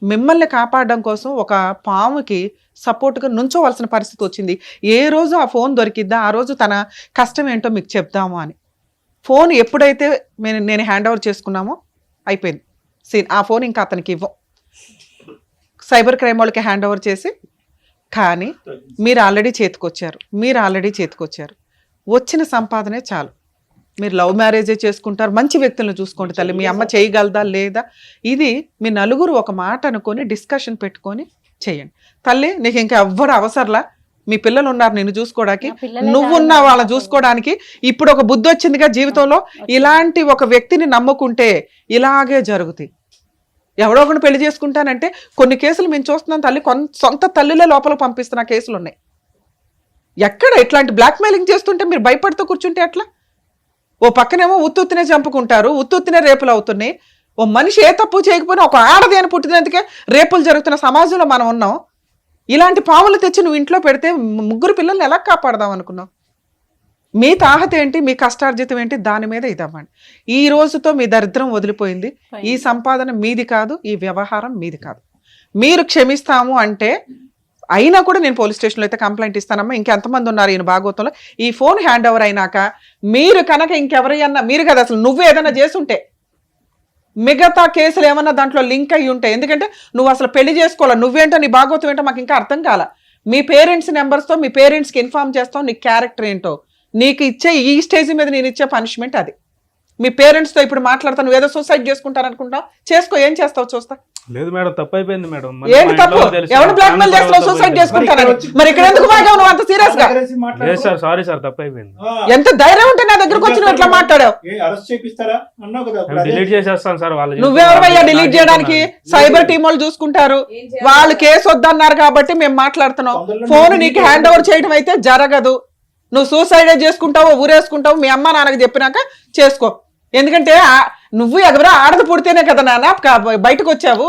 మిమ్మల్ని కాపాడడం కోసం ఒక పాముకి సపోర్ట్గా నుంచోవలసిన పరిస్థితి వచ్చింది. ఏ రోజు ఆ ఫోన్ దొరికిద్దా ఆ రోజు తన కష్టం ఏంటో మీకు చెప్దాము అని. ఫోన్ ఎప్పుడైతే నేను హ్యాండ్ ఓవర్ చేసుకున్నామో అయిపోయింది సీన్. ఆ ఫోన్ ఇంకా అతనికి ఇవ్వం. సైబర్ క్రైమ్ వాళ్ళకి హ్యాండ్ ఓవర్ చేసి, కానీ మీరు ఆల్రెడీ చేతికొచ్చారు. వచ్చిన సంపాదనే చాలు. మీరు లవ్ మ్యారేజే చేసుకుంటారు, మంచి వ్యక్తులను చూసుకోండి తల్లి. మీ అమ్మ చేయగలదా లేదా, ఇది మీ నలుగురు ఒక మాట అనుకొని డిస్కషన్ పెట్టుకొని చేయండి. తల్లి నీకు ఇంకా ఎవ్వరు అవసరంలా, మీ పిల్లలు ఉన్నారు నిన్ను చూసుకోవడానికి, నువ్వున్న వాళ్ళని చూసుకోవడానికి. ఇప్పుడు ఒక బుద్ధి వచ్చిందిగా జీవితంలో, ఇలాంటి ఒక వ్యక్తిని నమ్ముకుంటే ఇలాగే జరుగుతాయి. ఎవడో ఒకటి పెళ్లి చేసుకుంటానంటే కొన్ని కేసులు మేము చూస్తున్నాం తల్లి, సొంత తల్లిలే లోపల పంపిస్తున్న కేసులు ఉన్నాయి. ఎక్కడ ఇట్లాంటి బ్లాక్మెయిలింగ్ చేస్తుంటే మీరు భయపడుతూ కూర్చుంటే అట్లా? ఓ పక్కనేమో ఉత్తుత్తినే చంపుకుంటారు, ఉత్తుత్తినే రేపులు అవుతున్నాయి. ఓ మనిషి ఏ తప్పు చేయకపోయినా ఒక ఆడది అని పుట్టినందుకే రేపులు జరుగుతున్న సమాజంలో మనం ఉన్నాం. ఇలాంటి పాములు తెచ్చి నువ్వు ఇంట్లో పెడితే ముగ్గురు పిల్లల్ని ఎలా కాపాడదాం అనుకున్నావు? మీ తాహత ఏంటి, మీ కష్టార్జితం ఏంటి, దాని మీద ఇదవ్వండి. ఈ రోజుతో మీ దరిద్రం వదిలిపోయింది. ఈ సంపాదన మీది కాదు, ఈ వ్యవహారం మీది కాదు. మీరు క్షమిస్తాము అంటే అయినా కూడా నేను పోలీస్ స్టేషన్లో అయితే కంప్లైంట్ ఇస్తానమ్మా. ఇంకెంతమంది ఉన్నారు ఈయన భాగవతంలో? ఈ ఫోన్ హ్యాండ్ ఓవర్ అయినాక మీరు కనుక ఇంకెవరైనా, మీరు కదా అసలు నువ్వు ఏదైనా చేసుంటే మిగతా కేసులు ఏమన్నా దాంట్లో లింక్ అయ్యి ఉంటాయి. ఎందుకంటే నువ్వు అసలు పెళ్లి చేసుకోవాలి, నువ్వేంటో నీ భాగవతం ఏంటో మాకు ఇంకా అర్థం కాల. మీ పేరెంట్స్ నెంబర్స్తో మీ పేరెంట్స్కి ఇన్ఫార్మ్ చేస్తావు నీ క్యారెక్టర్ ఏంటో. నీకు ఇచ్చే ఈ స్టేజ్ మీద నేను ఇచ్చే పనిష్మెంట్ అది. మీ పేరెంట్స్తో ఇప్పుడు మాట్లాడతాను, నువ్వు ఏదో సూసైడ్ చేసుకుంటారనుకుంటావు, చేసుకో, ఏం చేస్తావు చూస్తా. లేదు మేడం, తప్పు అయిపోయింది మేడం. ఏంటి తప్పు? ఎవరు బ్లాక్ మెయిల్ చేస్తావు సూసైడ్ చేసుకుంటారని? మరి ఇక్కడ ఎందుకు బాగా నువ్వు అంత సీరియస్ గా? లేదు సార్, సారీ సార్, తప్పు అయిపోయింది. ఎంత ధైర్యం ఉంటే నా దగ్గరకు వచ్చి నువ్వు ఇట్లా మాట్లాడావు? డిలీట్ చేసేస్తాను సార్. వాళ్ళు నువ్వెవరయ్యా డిలీట్ చేయడానికి? సైబర్ టీం వాళ్ళు చూసుకుంటారు. వాళ్ళు కేసు వద్దన్నారు కాబట్టి మేము మాట్లాడుతున్నాం. ఫోన్ నీకు హ్యాండ్ ఓవర్ చేయడం అయితే జరగదు. నువ్వు సూసైడే చేసుకుంటావు, ఊరేసుకుంటావు, మీ అమ్మ నాన్నకి చెప్పినాక చేసుకో. ఎందుకంటే నువ్వు ఎవరో ఆడది పుడితేనే కదా నాన్న బయటకు వచ్చావు.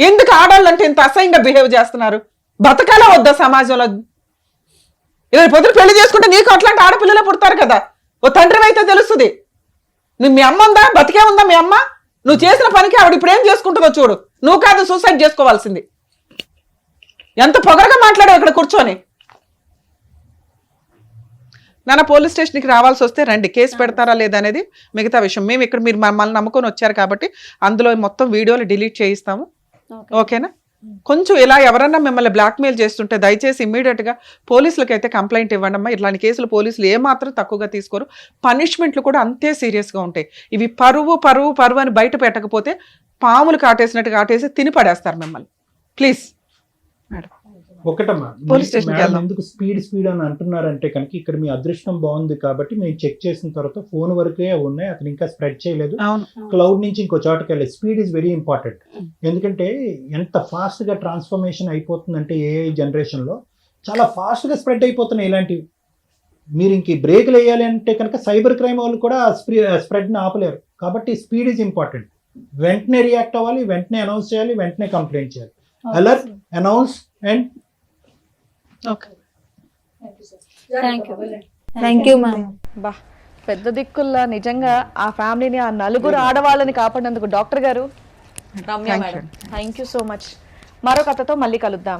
ఎందుకు ఆడాలంటే అంటే ఇంత అసహ్యంగా బిహేవ్ చేస్తున్నారు? బతకాలా వద్దా సమాజంలో? ఇలా పొద్దున పెళ్లి చేసుకుంటే నీకు అట్లాంటి ఆడపిల్లలే పుడతారు కదా. ఓ తండ్రి అయితే తెలుస్తుంది. నువ్వు మీ అమ్మ ఉందా, బతికే ఉందా మీ అమ్మ? నువ్వు చేసిన పనికి ఆవిడ ఇప్పుడు ఏం చేసుకుంటుందో చూడు. నువ్వు కాదు సూసైడ్ చేసుకోవాల్సింది. ఎంత పొగరగా మాట్లాడావు ఇక్కడ కూర్చొని. నాన్న పోలీస్ స్టేషన్కి రావాల్సి వస్తే రండి, కేసు పెడతారా లేదా అనేది మిగతా విషయం. మేము ఇక్కడ మీరు మమ్మల్ని నమ్ముకొని వచ్చారు కాబట్టి అందులో మొత్తం వీడియోలు డిలీట్ చేయిస్తాము. ఓకేనా? కొంచెం ఇలా ఎవరన్నా మిమ్మల్ని బ్లాక్మెయిల్ చేస్తుంటే దయచేసి ఇమ్మీడియట్గా పోలీసులకి అయితే కంప్లైంట్ ఇవ్వండి అమ్మా. ఇట్లాంటి కేసులు పోలీసులు ఏమాత్రం తక్కువగా తీసుకోరు. పనిష్మెంట్లు కూడా అంతే సీరియస్గా ఉంటాయి. ఇవి పరువు పరువు పరువు అని బయట పెట్టకపోతే పాములు కాటేసినట్టు కాటేసి తిని పడేస్తారు మిమ్మల్ని. Please madam. ఒకటమ్మా, పోలీస్ స్టేషన్కి వెళ్దాం. ఎందుకు స్పీడ్ అని అంటున్నారంటే కనుక ఇక్కడ మీ అదృష్టం బాగుంది కాబట్టి మేము చెక్ చేసిన తర్వాత ఫోన్ వరకే ఉన్నాయి, అతను ఇంకా స్ప్రెడ్ చేయలేదు. క్లౌడ్ నుంచి ఇంకో చోటకి వెళ్ళలేదు. Speed is very important. ఎందుకంటే ఎంత ఫాస్ట్గా ట్రాన్స్ఫర్మేషన్ అయిపోతుందంటే ఏఐ జనరేషన్లో చాలా ఫాస్ట్గా స్ప్రెడ్ అయిపోతున్నాయి ఇలాంటివి. మీరు ఇంక బ్రేక్లు వేయాలి అంటే కనుక సైబర్ క్రైమ్ వాళ్ళు కూడా స్ప్రెడ్ని ఆపలేరు. కాబట్టి స్పీడ్ ఈజ్ ఇంపార్టెంట్. వెంటనే రియాక్ట్ అవ్వాలి, వెంటనే అనౌన్స్ చేయాలి, వెంటనే కంప్లైంట్ చేయాలి. Alert, announce and thank you ma'am. బా పెద్ద దిక్కుల్లా నిజంగా ఆ ఫ్యామిలీని, ఆ నలుగురు ఆడవాళ్ళని కాపాడినందుకు డాక్టర్ గారు, Ramya madam, thank you so much. మరో కథతో మళ్ళీ కలుద్దాం.